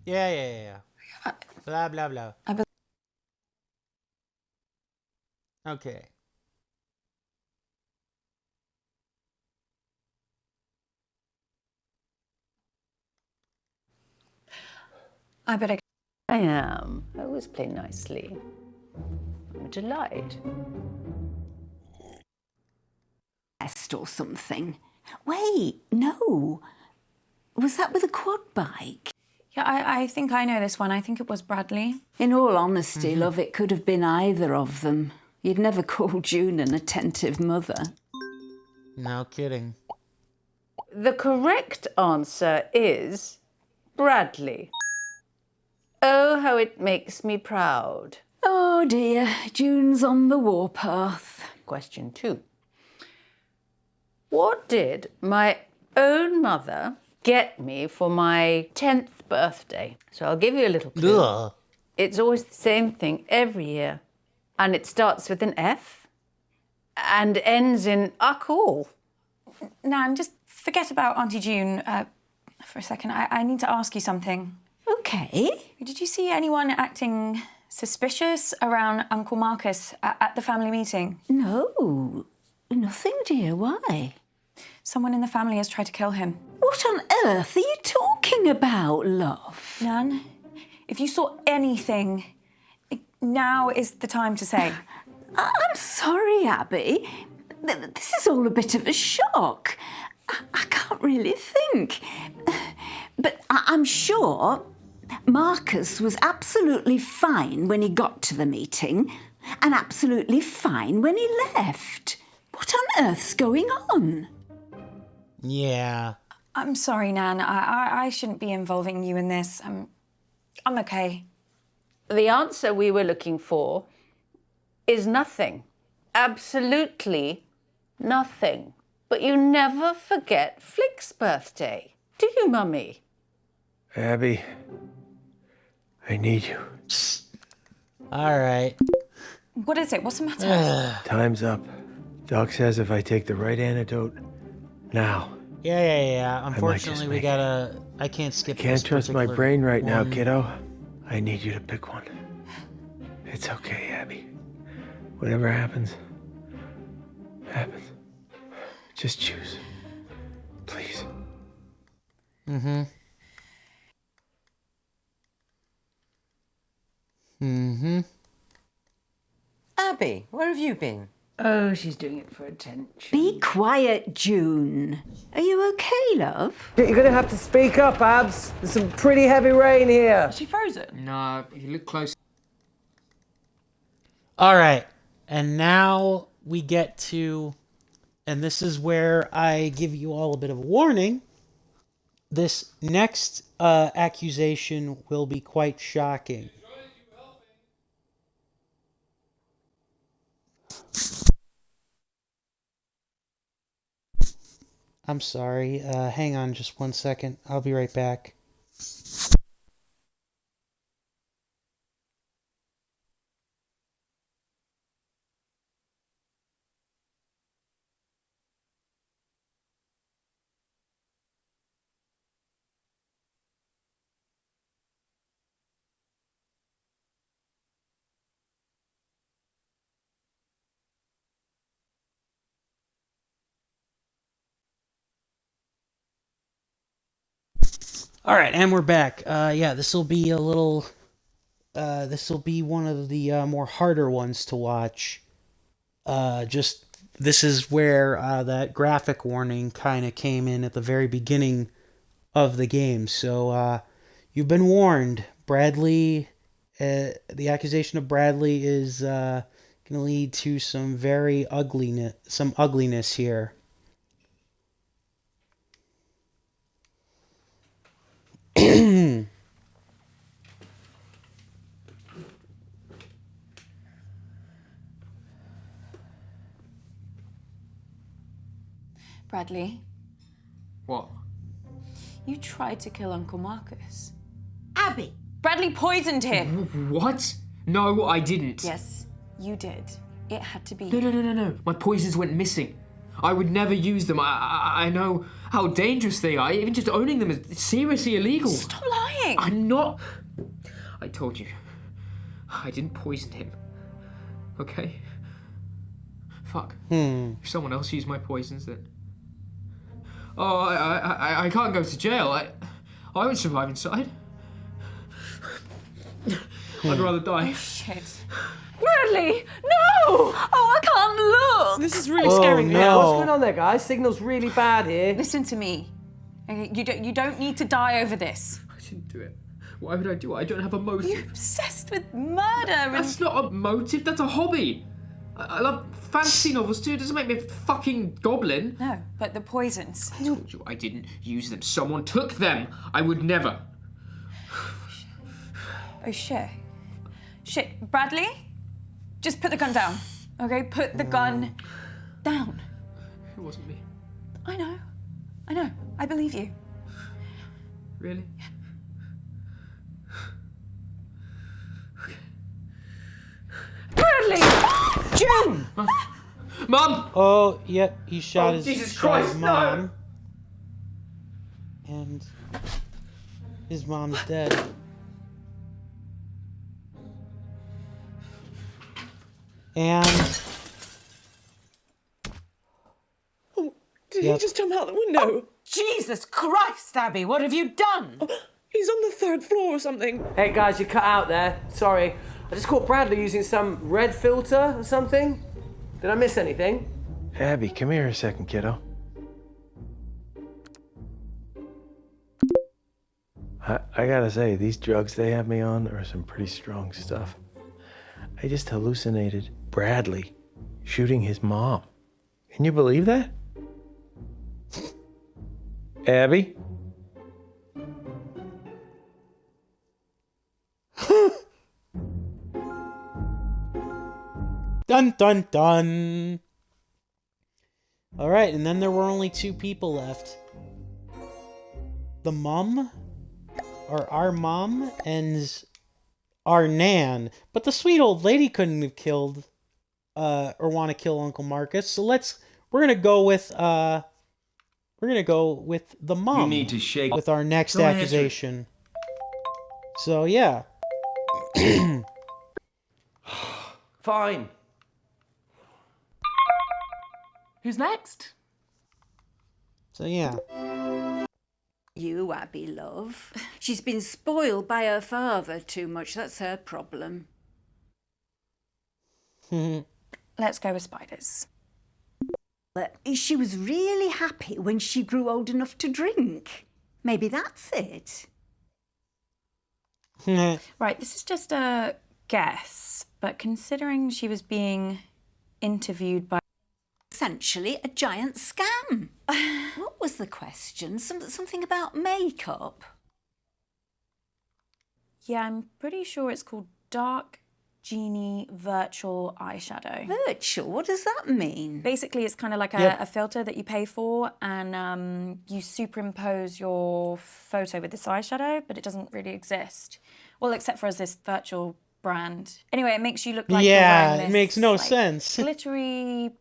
Yeah. Blah, blah, blah. Okay. I better... I am. I always play nicely. I'm a delight. Or something. Wait, no. Was that with a quad bike? Yeah, I think I know this one. I think it was Bradley. In all honesty, love, it could have been either of them. You'd never call June an attentive mother. No kidding. The correct answer is Bradley. Oh, how it makes me proud. Oh dear, June's on the warpath. Question 2. What did my own mother get me for my 10th birthday? So I'll give you a little clue. Ugh. It's always the same thing every year. And it starts with an F and ends in all. Nan, just forget about Auntie June for a second. I need to ask you something. Okay. Did you see anyone acting suspicious around Uncle Marcus at the family meeting? No, nothing, dear. Why? Someone in the family has tried to kill him. What on earth are you talking about, love? Nan, if you saw anything, now is the time to say. I'm sorry, Abby. This is all a bit of a shock. I can't really think. But I'm sure Marcus was absolutely fine when he got to the meeting and absolutely fine when he left. What on earth's going on? Yeah. I'm sorry, Nan. I shouldn't be involving you in this. I'm okay. The answer we were looking for is nothing. Absolutely nothing. But you never forget Flick's birthday. Do you, Mummy? Abby, I need you. All right. What is it? What's the matter? Time's up. Doc says if I take the right antidote now. Yeah. Unfortunately, we make gotta. I can't skip. Can't this trust my particular brain right now, one. kiddo. I need you to pick one. It's okay, Abby. Whatever happens, happens. Just choose. Please. Mm-hmm. Abby, where have you been? Oh, she's doing it for attention. Be quiet, June. Are you okay, love? You're going to have to speak up, Abs. There's some pretty heavy rain here. Is she frozen? No, if you look close. All right, and now we get to, and this is where I give you all a bit of a warning. This next accusation will be quite shocking. I'm sorry. Hang on just 1 second. I'll be right back. All right, and we're back. Yeah, this will be a little. This will be one of the more harder ones to watch. This is where that graphic warning kind of came in at the very beginning of the game. So you've been warned. Bradley, the accusation of Bradley is going to lead to some ugliness here. Bradley, What? you tried to kill Uncle Marcus. Abby! Bradley poisoned him. What? No, I didn't. Yes, you did. It had to be. No. My poisons went missing. I would never use them. I know how dangerous they are. Even just owning them is seriously illegal. Stop lying. I'm not. I told you. I didn't poison him. Okay? Fuck. If someone else used my poisons, then. Oh, I can't go to jail. I won't survive inside. I'd rather die. Oh, shit. Bradley, no! Oh, I can't look. This is really scary. no. Yeah, what's going on there, guys? Signal's really bad here. Listen to me. Okay, you don't need to die over this. I didn't do it. Why would I do it? I don't have a motive. You're obsessed with murder and... That's not a motive, that's a hobby. I love fantasy novels too. It doesn't make me a fucking goblin. No, but the poisons. I told you I didn't use them. Someone took them. I would never. Oh, shit. Shit, Bradley? Just put the gun down, okay? Put the gun down. It wasn't me. I know. I believe you. Really? Bradley! June! Mum! Oh, yep, he shot his Jesus shot his Christ, mom. And his mom's dead. And Did he just jump out the window? Jesus Christ, Abby, what have you done? He's on the 3rd floor or something. Hey guys, you cut out there. Sorry. I just caught Bradley using some red filter or something. Did I miss anything? Abby, come here a second, kiddo. I gotta say, these drugs they have me on are some pretty strong stuff. I just hallucinated Bradley shooting his mom. Can you believe that? Abby? dun dun dun. All right, and then there were only 2 people left. The mom, or our mom, and our nan. But the sweet old lady couldn't have killed, or want to kill Uncle Marcus. So we're gonna go with the mom. You need to shake. With our next Don't answer it. accusation. So yeah. Fine. Who's next? So yeah. You, Abby, love. She's been spoiled by her father too much. That's her problem. Let's go with spiders. She was really happy when she grew old enough to drink. Maybe that's it. Right, this is just a guess, but considering she was being interviewed by... Essentially a giant scam. What was the question? Something about makeup? Yeah, I'm pretty sure it's called Dark Genie Virtual Eyeshadow. Virtual? What does that mean? Basically, it's kind of like a filter that you pay for, and you superimpose your photo with this eyeshadow, but it doesn't really exist. Well, except for as this virtual brand. Anyway, it makes you look like you're wearing this, it makes no like, sense. glittery,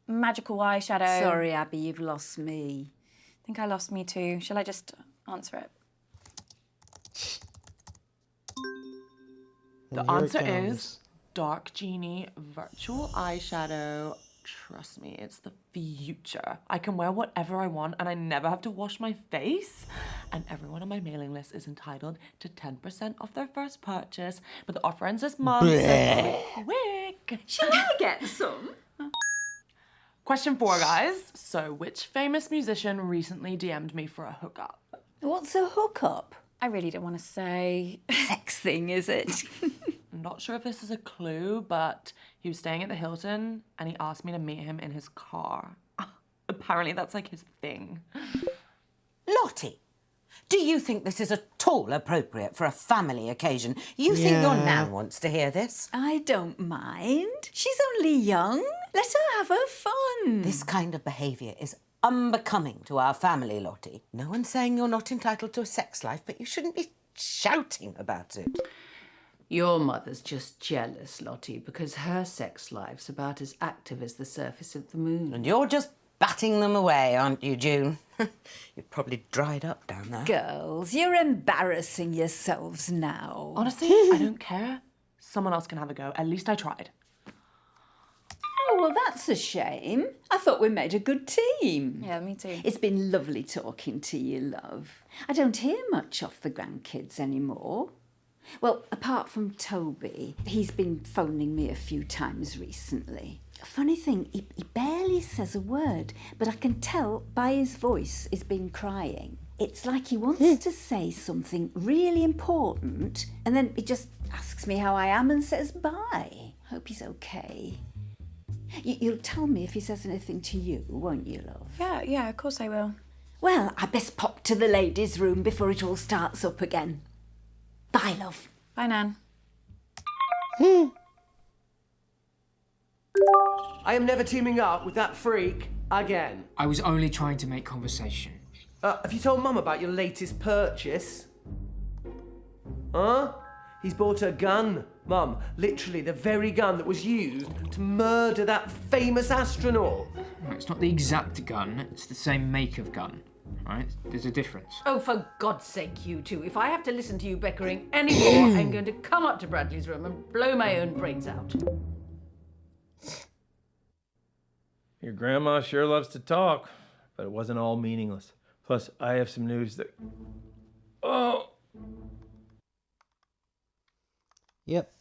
magical eyeshadow. Sorry, Abby, you've lost me. I think I lost me too. Shall I just answer it? The answer is Dark Genie Virtual Eyeshadow. Trust me, it's the future. I can wear whatever I want and I never have to wash my face. And everyone on my mailing list is entitled to 10% off their first purchase. But the offer ends this month, so quick. Shall I get some? Question 4, guys. So, which famous musician recently DM'd me for a hookup? What's a hookup? I really don't want to say. Sex thing, is it? I'm not sure if this is a clue, but he was staying at the Hilton and he asked me to meet him in his car. Apparently that's like his thing. Lottie, do you think this is at all appropriate for a family occasion? You think your nan wants to hear this? I don't mind. She's only young. Let her have her fun. This kind of behaviour is unbecoming to our family, Lottie. No one's saying you're not entitled to a sex life, but you shouldn't be shouting about it. Your mother's just jealous, Lottie, because her sex life's about as active as the surface of the moon. And you're just batting them away, aren't you, June? You've probably dried up down there. Girls, you're embarrassing yourselves now. Honestly, I don't care. Someone else can have a go. At least I tried. Oh, well, that's a shame. I thought we made a good team. Yeah, me too. It's been lovely talking to you, love. I don't hear much off the grandkids anymore. Well, apart from Toby, he's been phoning me a few times recently. Funny thing, he barely says a word, but I can tell by his voice he's been crying. It's like he wants to say something really important, and then he just asks me how I am and says bye. Hope he's okay. You'll tell me if he says anything to you, won't you, love? Yeah, of course I will. Well, I best pop to the ladies' room before it all starts up again. Bye, love. Bye, Nan. I am never teaming up with that freak again. I was only trying to make conversation. Have you told Mum about your latest purchase? Huh? He's bought a gun, Mum. Literally the very gun that was used to murder that famous astronaut. No, it's not the exact gun, it's the same make of gun, right? There's a difference. Oh, for God's sake, you two. If I have to listen to you bickering anymore, I'm going to come up to Bradley's room and blow my own brains out. Your grandma sure loves to talk, but it wasn't all meaningless. Plus, I have some news that... Oh! Yep.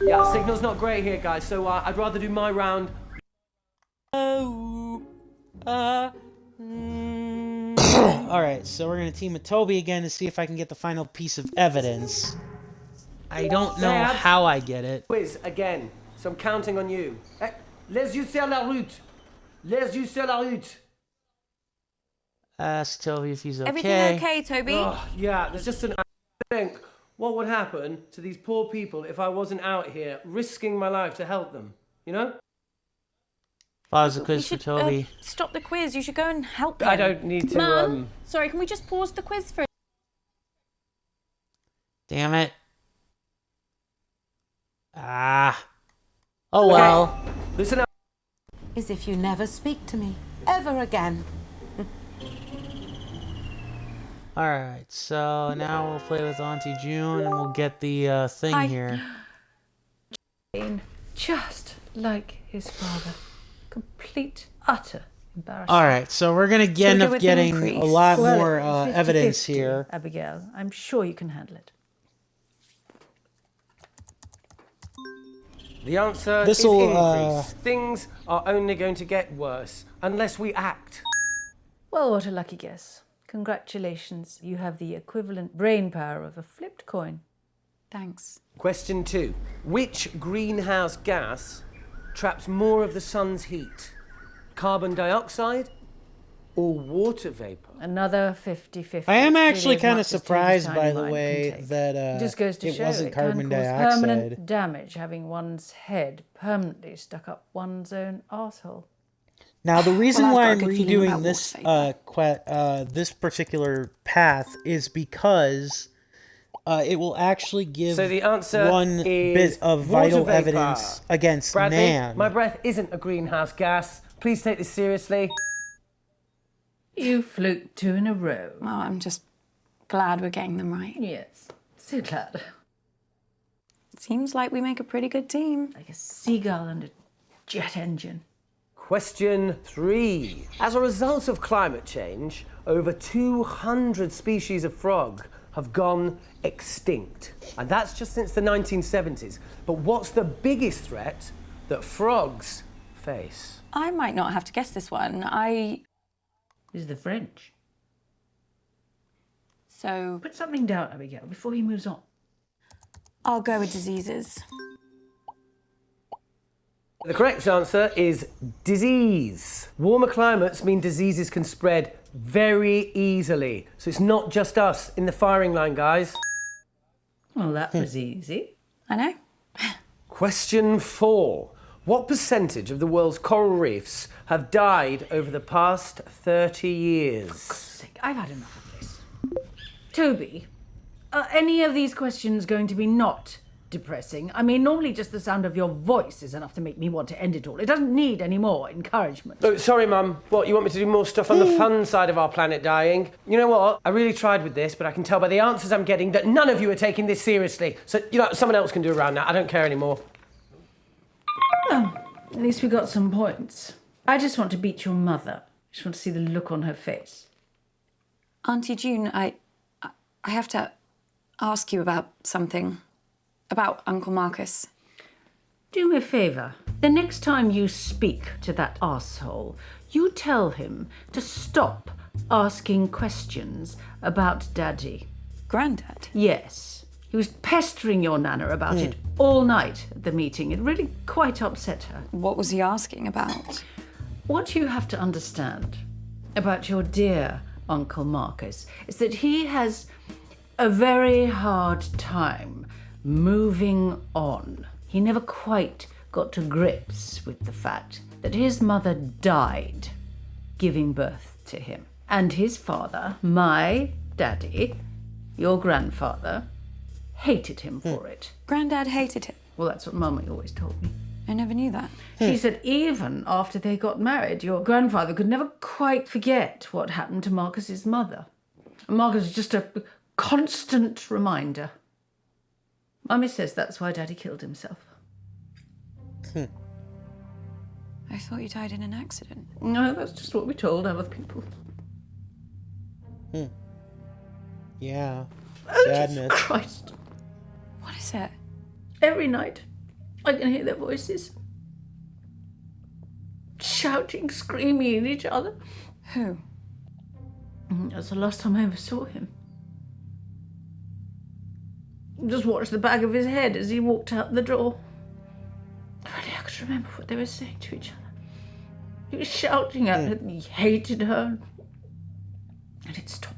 Yeah, signal's not great here, guys, so I'd rather do my round. Alright, so we're gonna team with Toby again to see if I can get the final piece of evidence. I don't know how I get it. Quiz again, so I'm counting on you. Les yeux sur la route. Les yeux sur la route. Ask Toby if he's okay. Everything okay, Toby? Oh, yeah, there's just an... I think, what would happen to these poor people if I wasn't out here risking my life to help them, you know? Pause the quiz for Toby. Stop the quiz. You should go and help him. I don't need to, Mum, sorry, can we just pause the quiz for... Damn it. Ah. Oh well. Okay. Listen up. As if you never speak to me ever again. Alright, so now we'll play with Auntie June and we'll get the thing here. Just like his father. Complete, utter embarrassment. Alright, so we're gonna end up getting a lot more evidence 50-50, here. Abigail, I'm sure you can handle it. The answer is increase. Things are only going to get worse unless we act. Well, what a lucky guess. Congratulations, you have the equivalent brain power of a flipped coin. Thanks. Question 2. Which greenhouse gas traps more of the sun's heat? Carbon dioxide or water vapor? Another 50-50. I am actually Really as kind of much as surprised, Tony's by tiny the mind way, can take. that Just goes to it show wasn't it can carbon cause dioxide. permanent damage having one's head permanently stuck up one's own arsehole. Now, the reason Well, I've why got a I'm good feeling redoing about this this particular path is because it will actually give So the answer one is bit of water vital vapor. evidence against Bradley, man. my breath isn't a greenhouse gas. Please take this seriously. You fluked 2 in a row. Well, I'm just glad we're getting them right. Yes, so glad. Seems like we make a pretty good team. Like a seagull and a jet engine. Question 3. As a result of climate change, over 200 species of frog have gone extinct. And that's just since the 1970s. But what's the biggest threat that frogs face? I might not have to guess this one. This is the French. So Put something down, Abigail, before he moves on. I'll go with diseases. The correct answer is disease. Warmer climates mean diseases can spread very easily. So it's not just us in the firing line, guys. Well, that was easy. I know. Question 4. What percentage of the world's coral reefs have died over the past 30 years? I've had enough of this. Toby, are any of these questions going to be not depressing? I mean, normally just the sound of your voice is enough to make me want to end it all. It doesn't need any more encouragement. Oh, sorry, Mum. What, you want me to do more stuff on the fun side of our planet dying? You know what? I really tried with this, but I can tell by the answers I'm getting that none of you are taking this seriously. So, someone else can do around that. I don't care anymore. Well, at least we got some points. I just want to beat your mother. I just want to see the look on her face. Auntie June, I have to ask you about something. About Uncle Marcus. Do me a favour. The next time you speak to that arsehole, you tell him to stop asking questions about Daddy. Grandad? Yes. He was pestering your Nana about it all night at the meeting. It really quite upset her. What was he asking about? What you have to understand about your dear Uncle Marcus is that he has a very hard time moving on. He never quite got to grips with the fact that his mother died giving birth to him. And his father, my daddy, your grandfather, hated him for it. Grandad hated him. Well, that's what Mummy always told me. I never knew that. She said even after they got married, your grandfather could never quite forget what happened to Marcus's mother. And Marcus was just a constant reminder. Mummy says that's why Daddy killed himself. I thought you died in an accident. No, that's just what we told other people. Yeah. Oh, Sadness. Jesus Christ. What is it? Every night, I can hear their voices. Shouting, screaming at each other. Who? That's the last time I ever saw him. Just watched the back of his head as he walked out the door. Only I could remember what they were saying to each other. He was shouting at her that he hated her. And it stopped.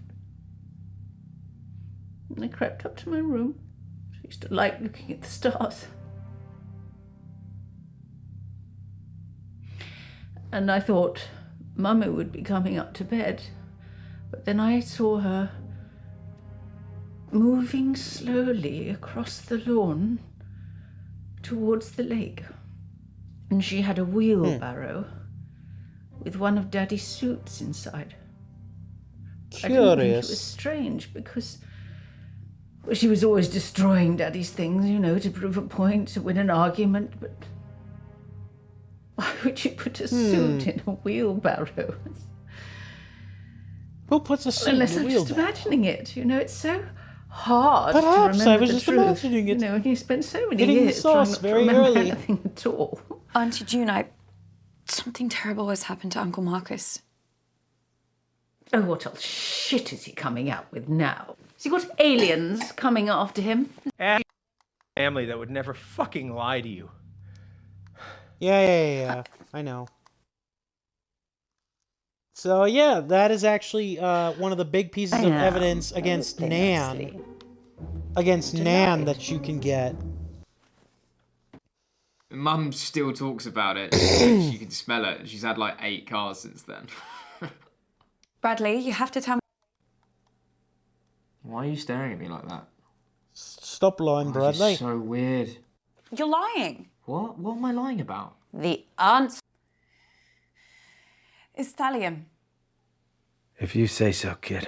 And I crept up to my room. I used to like looking at the stars. And I thought Mummy would be coming up to bed. But then I saw her moving slowly across the lawn towards the lake. And she had a wheelbarrow with one of Daddy's suits inside. I didn't think it was strange because she was always destroying Daddy's things, you know, to prove a point, to win an argument, but why would you put a suit in a wheelbarrow? Who puts a suit Unless in a I'm wheelbarrow? just imagining it, you know, it's so hard Perhaps to remember I was the just truth. imagining it. You know, and you spend so many Hitting the years trying sauce not to very remember early. anything at all. Auntie June, something terrible has happened to Uncle Marcus. Oh, what else shit is he coming out with now? Has he got aliens coming after him? Family that would never fucking lie to you. Yeah. I know. So yeah, that is actually one of the big pieces of evidence against Nan. Against Nan that you can get. Mum still talks about it. She can smell it. She's had like 8 cars since then. Bradley, you have to tell me. Why are you staring at me like that? Stop lying, Bradley. So weird. You're lying. What? What am I lying about? The answer is thallium. If you say so, kid.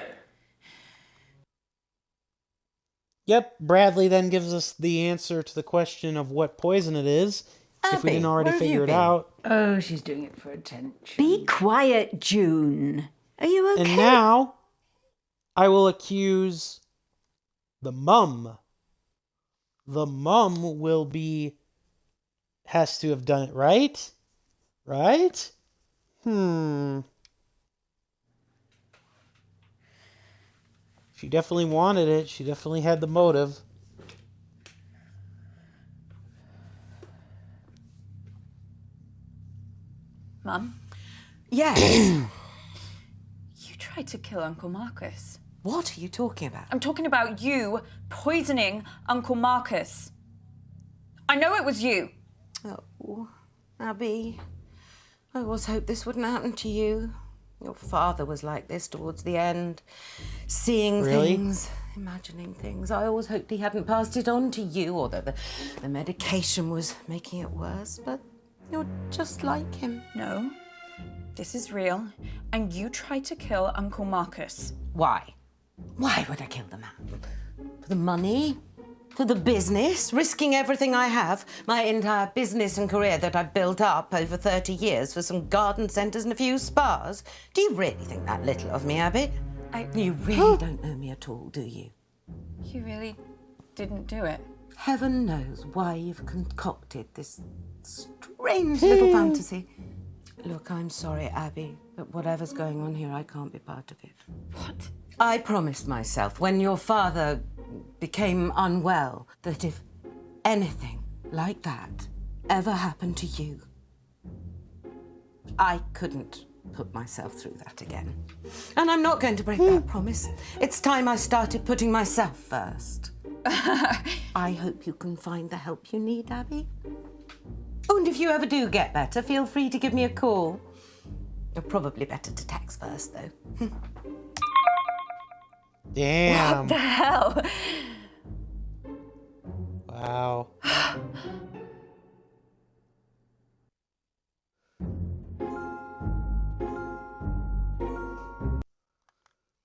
Yep, Bradley then gives us the answer to the question of what poison it is, if we didn't already figure it out. Oh, she's doing it for attention. Be quiet, June. Are you okay? And now, I will accuse the mum. The mum will has to have done it, right? Right? She definitely wanted it. She definitely had the motive. Mum? Yes. You tried to kill Uncle Marcus. What are you talking about? I'm talking about you poisoning Uncle Marcus. I know it was you. Oh, Abby, I always hoped this wouldn't happen to you. Your father was like this towards the end. Seeing things, imagining things. I always hoped he hadn't passed it on to you, or that the medication was making it worse, but you're just like him. No, this is real, and you tried to kill Uncle Marcus. Why? Why would I kill the man? For the money? For the business? Risking everything I have? My entire business and career that I've built up over 30 years for some garden centres and a few spas? Do you really think that little of me, Abby? You really don't know me at all, do you? You really didn't do it. Heaven knows why you've concocted this strange little fantasy. Look, I'm sorry, Abby, but whatever's going on here, I can't be part of it. What? I promised myself when your father became unwell, that if anything like that ever happened to you, I couldn't put myself through that again. And I'm not going to break that promise. It's time I started putting myself first. I hope you can find the help you need, Abby. Oh, and if you ever do get better, feel free to give me a call. You're probably better to text first, though. Damn. What the hell? Wow.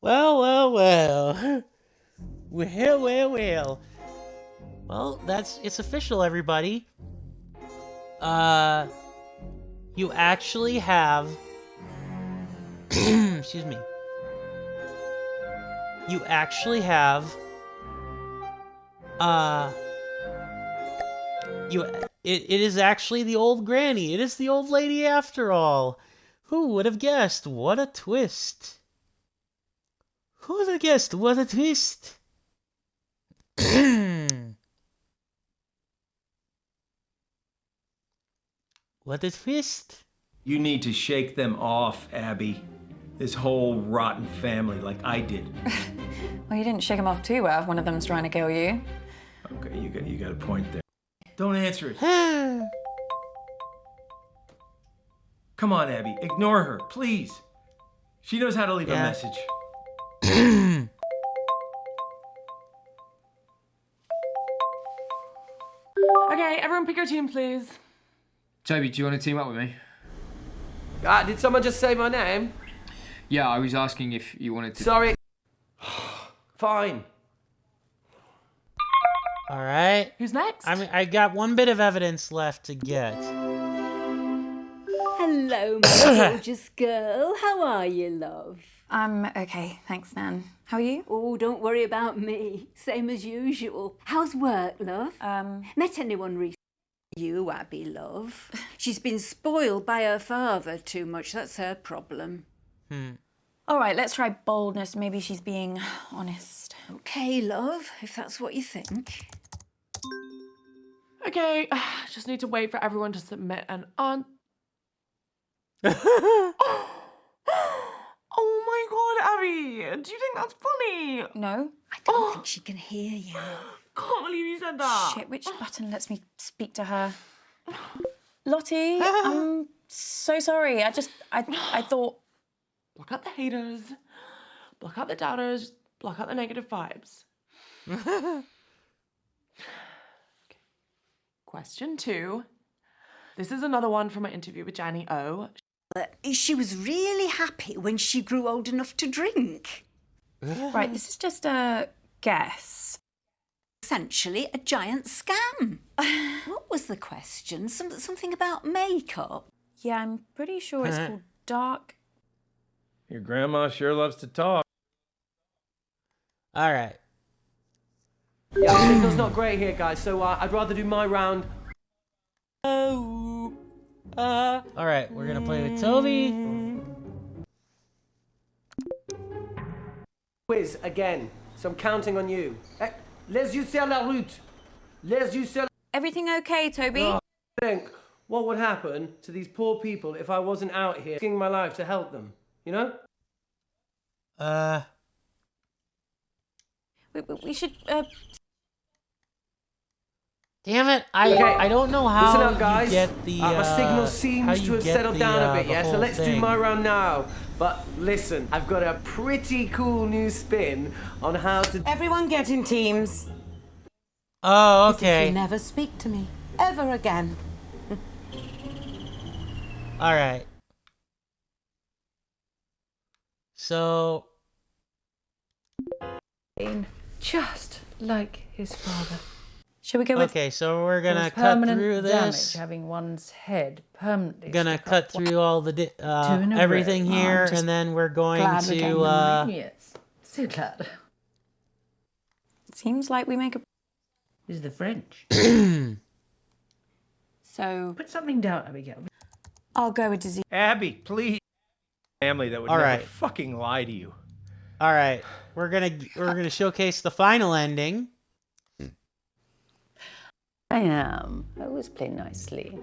Well, well, well. Well, well, well. Well, it's official, everybody. You actually have excuse me. You actually have it is actually the old granny. It is the old lady after all. Who would have guessed? What a twist. Who would have guessed? What a twist. What a twist. You need to shake them off, Abby. This whole rotten family, like I did. Well, you didn't shake them off too well if one of them's trying to kill you. Okay, you got a point there. Don't answer it. Come on, Abby, ignore her, please. She knows how to leave a message. Okay, everyone pick your team, please. Toby, do you want to team up with me? Did someone just say my name? Yeah, I was asking if you wanted to... Sorry. Fine. All right. Who's next? I got one bit of evidence left to get. Hello, my gorgeous girl. How are you, love? I'm okay, thanks, Nan. How are you? Oh, don't worry about me. Same as usual. How's work, love? Met anyone recently? You, Abby, love. She's been spoiled by her father too much. That's her problem. All right, let's try boldness. Maybe she's being honest. Okay, love, if that's what you think. Okay, just need to wait for everyone to submit an Oh my god, Abby! Do you think that's funny? No. I don't think she can hear you. Can't believe you said that. Shit, which button lets me speak to her? Lottie, I'm so sorry. I thought... Block out the haters, block out the doubters, block out the negative vibes. Okay. Question 2. This is another one from my interview with Janny O. She was really happy when she grew old enough to drink. Right, this is just a guess. Essentially a giant scam. What was the question? Something about makeup? Yeah, I'm pretty sure it's called dark... Your grandma sure loves to talk. All right. Yeah, the signal's not great here, guys, so I'd rather do my round. All right, we're gonna play with Toby. Quiz again, so I'm counting on you. Les yeux sur la route. Les yeux sur la... Everything okay, Toby? Think what would happen to these poor people if I wasn't out here risking my life to help them, you know? We should, Damn it! I don't know how Listen up, guys. you get the. My signal seems to have settled down a bit, yeah? So let's do my round now. But listen, I've got a pretty cool new spin on how to... Everyone get in teams. Oh, As if okay. you never speak to me ever again. All right. So. Just like his father. Shall we go with... Okay, so we're gonna There's cut permanent through damage, this. having one's head permanently. Gonna stuck cut up through all the in a everything row. here, I'm just and then we're going glad we're getting to. Yes, so glad. Seems like we make a... Is the French. So... Put something down, Abigail. I'll go with disease. Abby, please. Family that would All never right. fucking lie to you. All right, we're gonna showcase the final ending. I am. I always play nicely.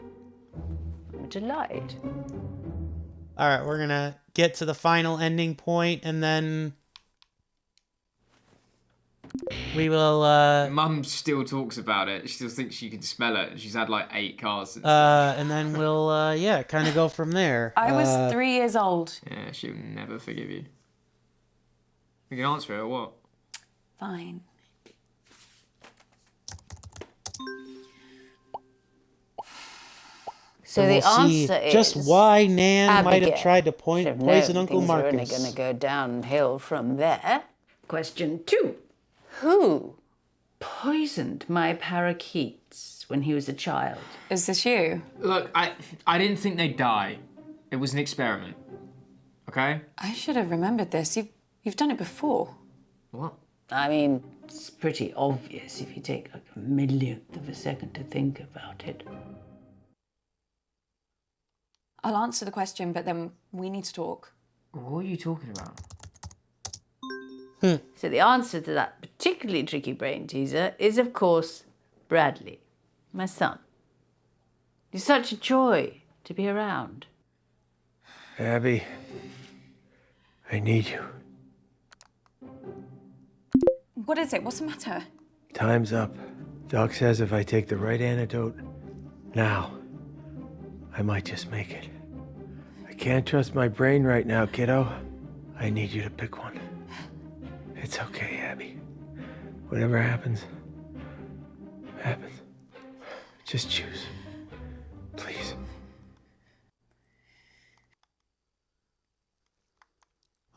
I'm a delight. All right, we're gonna get to the final ending point, and then we will. Mum still talks about it. She still thinks she can smell it. She's had like 8 cars since. And then we'll, kind of go from there. I was 3 years old. Yeah, she'll never forgive you. You can answer it or what? Fine. So And the we'll see answer is just why Nan might have Abigail. tried to poison Uncle Things are only Marcus. going to go downhill from there. Question 2. Who poisoned my parakeets when he was a child? Is this you? Look, I didn't think they'd die. It was an experiment. Okay? I should have remembered this. You've done it before. What? I mean, it's pretty obvious if you take like a millionth of a second to think about it. I'll answer the question, but then we need to talk. What are you talking about? So the answer to that particularly tricky brain teaser is, of course, Bradley, my son. He's such a joy to be around. Abby, I need you. What is it? What's the matter? Time's up. Doc says if I take the right antidote now, I might just make it. I can't trust my brain right now, kiddo. I need you to pick one. It's okay, Abby. Whatever happens, happens. Just choose. Please.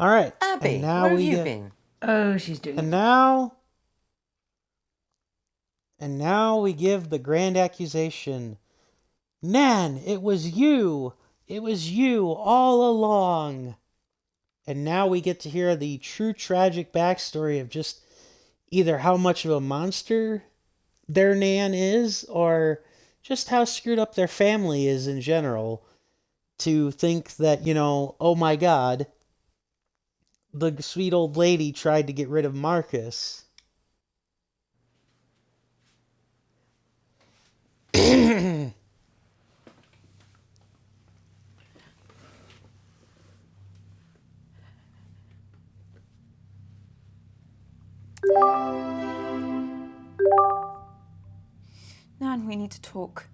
All right. Abby, and now where have we you get- been? Oh, she's doing And now we give the grand accusation. Nan, it was you. It was you all along. And now we get to hear the true tragic backstory of just either how much of a monster their Nan is, or just how screwed up their family is in general, to think that, oh my God, the sweet old lady tried to get rid of Marcus. Nan, we need to talk.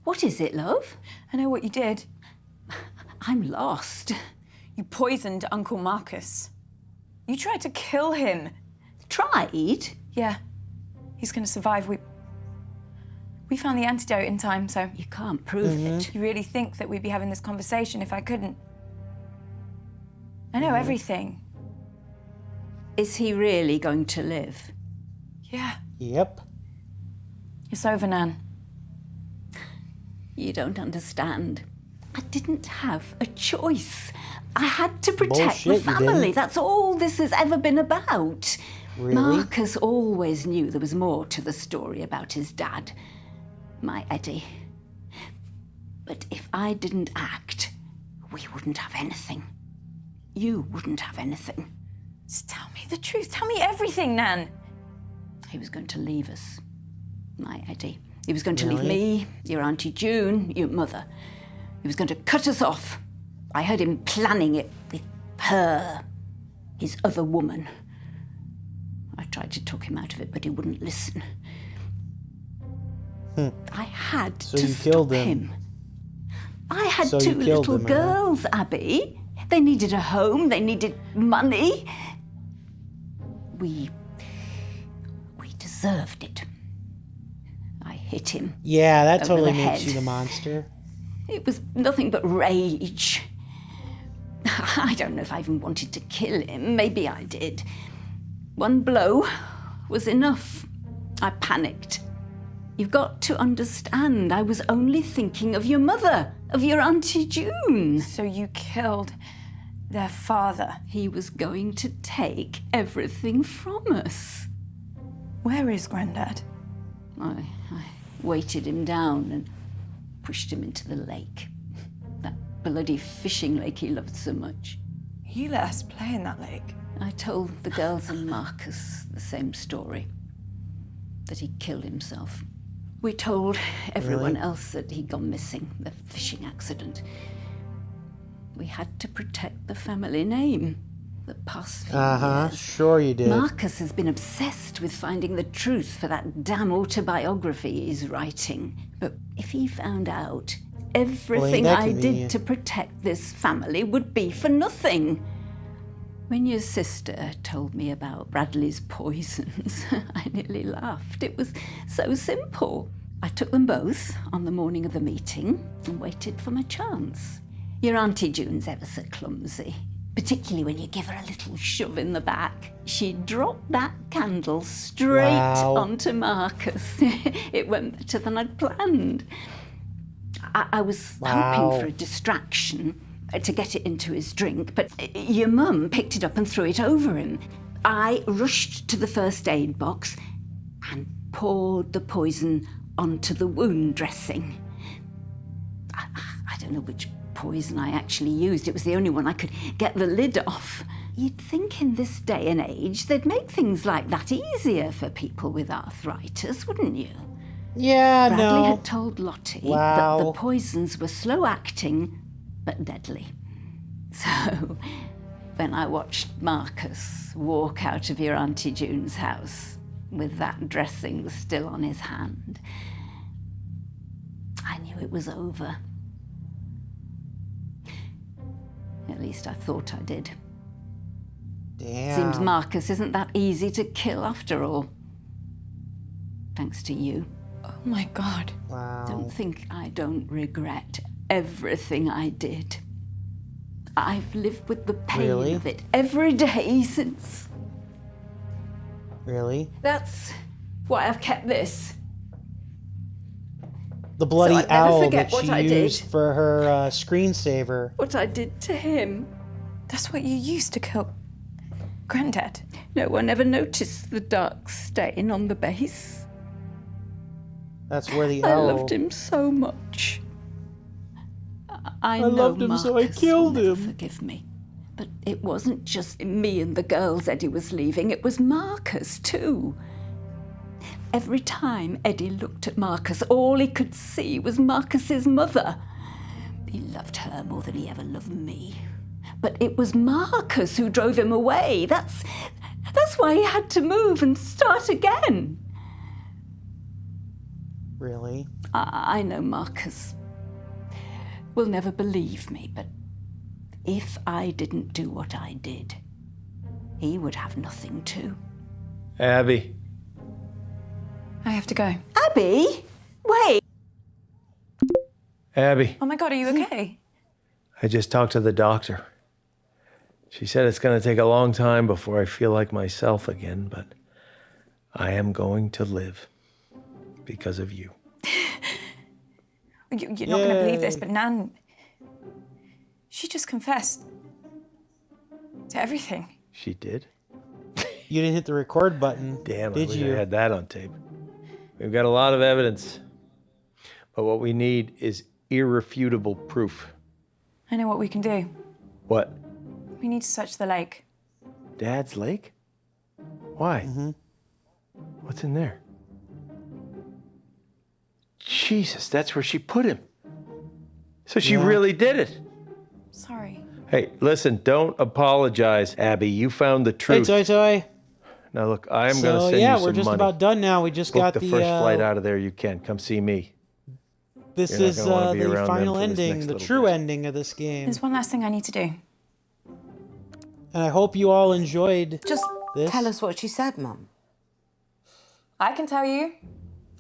What is it, love? I know what you did. I'm lost. You poisoned Uncle Marcus. You tried to kill him. Tried? Yeah. He's gonna survive. We found the antidote in time, so... You can't prove it. You really think that we'd be having this conversation if I couldn't? I know everything. Is he really going to live? Yeah. Yep. It's over, Nan. You don't understand. I didn't have a choice. I had to protect Bullshit, you the family. didn't. That's all this has ever been about. Really? Marcus always knew there was more to the story about his dad, my Eddie. But if I didn't act, we wouldn't have anything. You wouldn't have anything. Just tell me the truth. Tell me everything, Nan. He was going to leave us, my Eddie. He was going to leave me, your Auntie June, your mother. He was going to cut us off. I heard him planning it with her, his other woman. I tried to talk him out of it, but he wouldn't listen. I had So to you stop killed him. I had So you 2 killed little him, huh? girls, Abby. They needed a home, they needed money. We deserved it. I hit him. Yeah, that Over totally the makes head. you the monster. It was nothing but rage. I don't know if I even wanted to kill him. Maybe I did. One blow was enough. I panicked. You've got to understand, I was only thinking of your mother, of your Auntie June. So you killed their father. He was going to take everything from us. Where is Grandad? I weighted him down and pushed him into the lake. That bloody fishing lake he loved so much. You let us play in that lake. I told the girls and Marcus the same story. That he killed himself. We told everyone else that he'd gone missing, the fishing accident. We had to protect the family name. The past few years. Sure you did. Marcus has been obsessed with finding the truth for that damn autobiography he's writing. But if he found out, everything I did to protect this family would be for nothing. When your sister told me about Bradley's poisons, I nearly laughed. It was so simple. I took them both on the morning of the meeting and waited for my chance. Your Auntie June's ever so clumsy, particularly when you give her a little shove in the back. She dropped that candle straight onto Marcus. It went better than I'd planned. I was hoping for a distraction to get it into his drink, but your mum picked it up and threw it over him. I rushed to the first aid box and poured the poison onto the wound dressing. I don't know which poison I actually used. It was the only one I could get the lid off. You'd think in this day and age they'd make things like that easier for people with arthritis, wouldn't you? Yeah, Bradley had told Lottie that the poisons were slow-acting but deadly. So when I watched Marcus walk out of your Auntie June's house with that dressing still on his hand, I knew it was over. At least I thought I did. Damn. Seems Marcus isn't that easy to kill after all. Thanks to you. Oh my God. Wow. Don't think I don't regret everything I did. I've lived with the pain of it every day since. Really? That's why I've kept this. The bloody So I'd never owl forget that what she I used did. for her screensaver. What I did to him. That's what you used to kill Granddad. No one ever noticed the dark stain on the base. That's where the I owl... loved him so much. I know loved him, so I Marcus killed will never him. Forgive me. But it wasn't just me and the girls Eddie was leaving, it was Marcus too. Every time Eddie looked at Marcus, all he could see was Marcus's mother. He loved her more than he ever loved me. But it was Marcus who drove him away. That's why he had to move and start again. Really? I know Marcus will never believe me, but if I didn't do what I did, he would have nothing too. Abby. I have to go. Abby? Wait. Abby, Oh my God, are you okay? I just talked to the doctor. She said it's going to take a long time before I feel like myself again, but I am going to live because of you. You're not going to believe this, but Nan, she just confessed to everything. She did? You didn't hit the record button. Damn, did I wish you? I had that on tape. We've got a lot of evidence, but what we need is irrefutable proof. I know what we can do. What? We need to search the lake. Dad's lake? Why? What's in there? Jesus, that's where she put him. So she really did it. Sorry. Hey, listen, don't apologize, Abby. You found the Hey, truth. Toy Toy. Now look, I am So, going to send yeah, you some we're just money. about done now. We just Book got the the first flight out of there you can. Come see me. This You're not is gonna wanna be the around them final for this ending, next the little true bit. ending of this game. There's one last thing I need to do. And I hope you all enjoyed Just this. tell us what she said, Mum. I can tell you.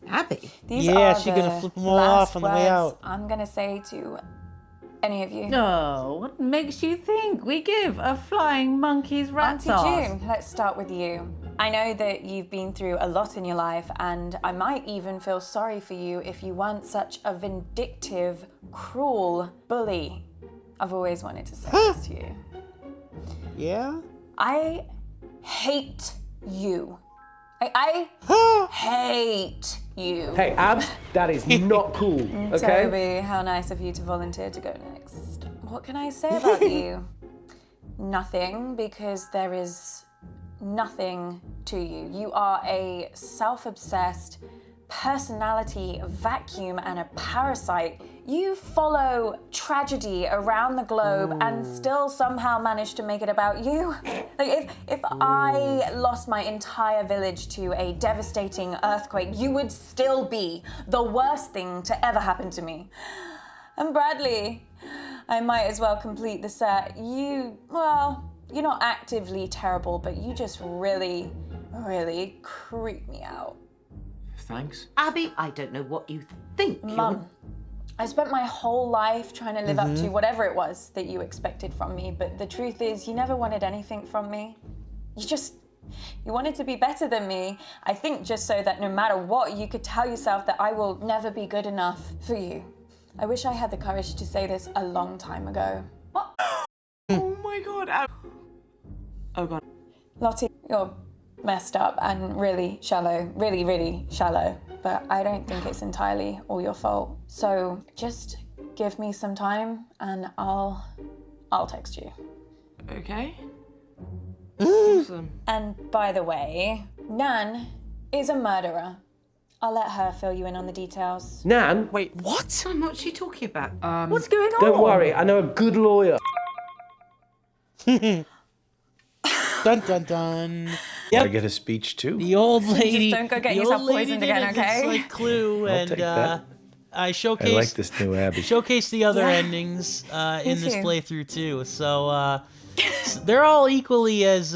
Abby. These Yeah, are she's the gonna flip them all last off on the way words out. I'm going to say to any of you. No, what makes you think we give a flying monkey's rat's Auntie ass? June, let's start with you. I know that you've been through a lot in your life, and I might even feel sorry for you if you weren't such a vindictive, cruel bully. I've always wanted to say this to you. Yeah? I hate you. I hate you. Hey, Abs, that is not cool, okay? Toby, how nice of you to volunteer to go next. What can I say about you? Nothing, because there is nothing to you. You are a self-obsessed, personality vacuum and a parasite. You follow tragedy around the globe and still somehow manage to make it about you. Like if I lost my entire village to a devastating earthquake, you would still be the worst thing to ever happen to me. And Bradley, I might as well complete the set. You're not actively terrible, but you just really, really creep me out. Thanks. Abby, I don't know what you think. Mum, I spent my whole life trying to live up to whatever it was that you expected from me, but the truth is you never wanted anything from me. You wanted to be better than me, I think just so that no matter what, you could tell yourself that I will never be good enough for you. I wish I had the courage to say this a long time ago. Oh my god. Oh god. Lottie, you're messed up and really shallow, really, really shallow, but I don't think it's entirely all your fault. So just give me some time and I'll text you. Okay. Awesome. And by the way, Nan is a murderer. I'll let her fill you in on the details. Nan? Wait, what? Sam, what's she talking about? What's going on? Don't worry, I know a good lawyer. Dun dun dun. I get a speech too. The old lady. Just don't go get the yourself old lady poisoned did again, it. okay? It's like Clue, I'll and take that. I I showcased. like this new Abby. Showcase the other Yeah. endings in this too. playthrough too. So they're all equally as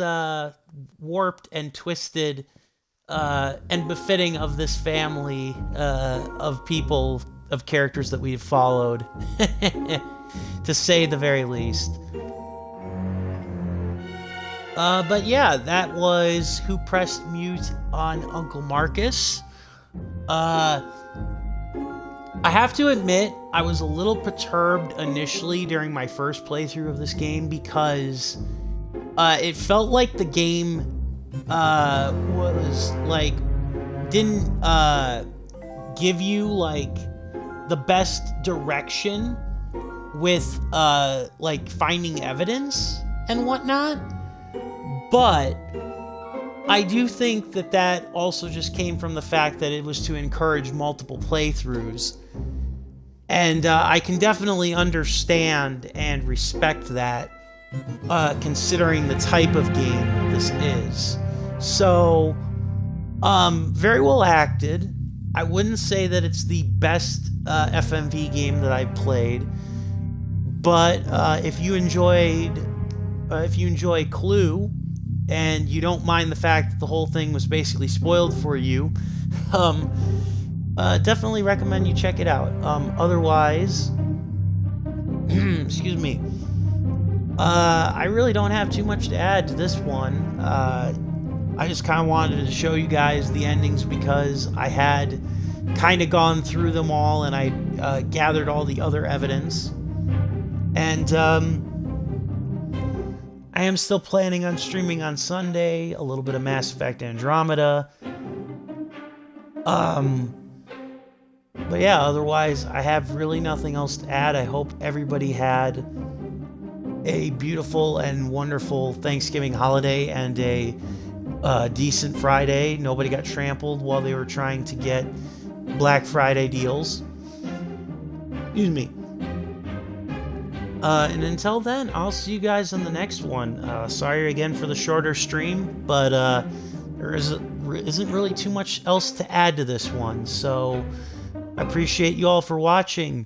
warped and twisted and befitting of this family of people, of characters that we've followed, to say the very least. But yeah, that was Who Pressed Mute on Uncle Marcus. I have to admit, I was a little perturbed initially during my first playthrough of this game because it felt like the game was like didn't give you like the best direction with like finding evidence and whatnot. But I do think that that also just came from the fact that it was to encourage multiple playthroughs. And I can definitely understand and respect that, considering the type of game this is. So, very well acted. I wouldn't say that it's the best FMV game that I've played, but if you enjoy Clue, and you don't mind the fact that the whole thing was basically spoiled for you, definitely recommend you check it out. Otherwise, excuse me, I really don't have too much to add to this one. I just kind of wanted to show you guys the endings because I had kind of gone through them all and I gathered all the other evidence. And I am still planning on streaming on Sunday a little bit of Mass Effect Andromeda. But yeah, otherwise, I have really nothing else to add. I hope everybody had a beautiful and wonderful Thanksgiving holiday and a decent Friday. Nobody got trampled while they were trying to get Black Friday deals. Excuse me. And until then, I'll see you guys on the next one. Sorry again for the shorter stream, but there isn't really too much else to add to this one. So I appreciate you all for watching,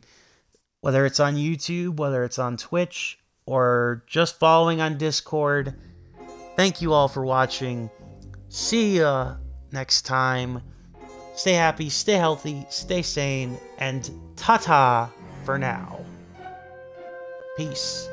whether it's on YouTube, whether it's on Twitch, or just following on Discord. Thank you all for watching. See ya next time. Stay happy, stay healthy, stay sane, and ta-ta for now. Peace.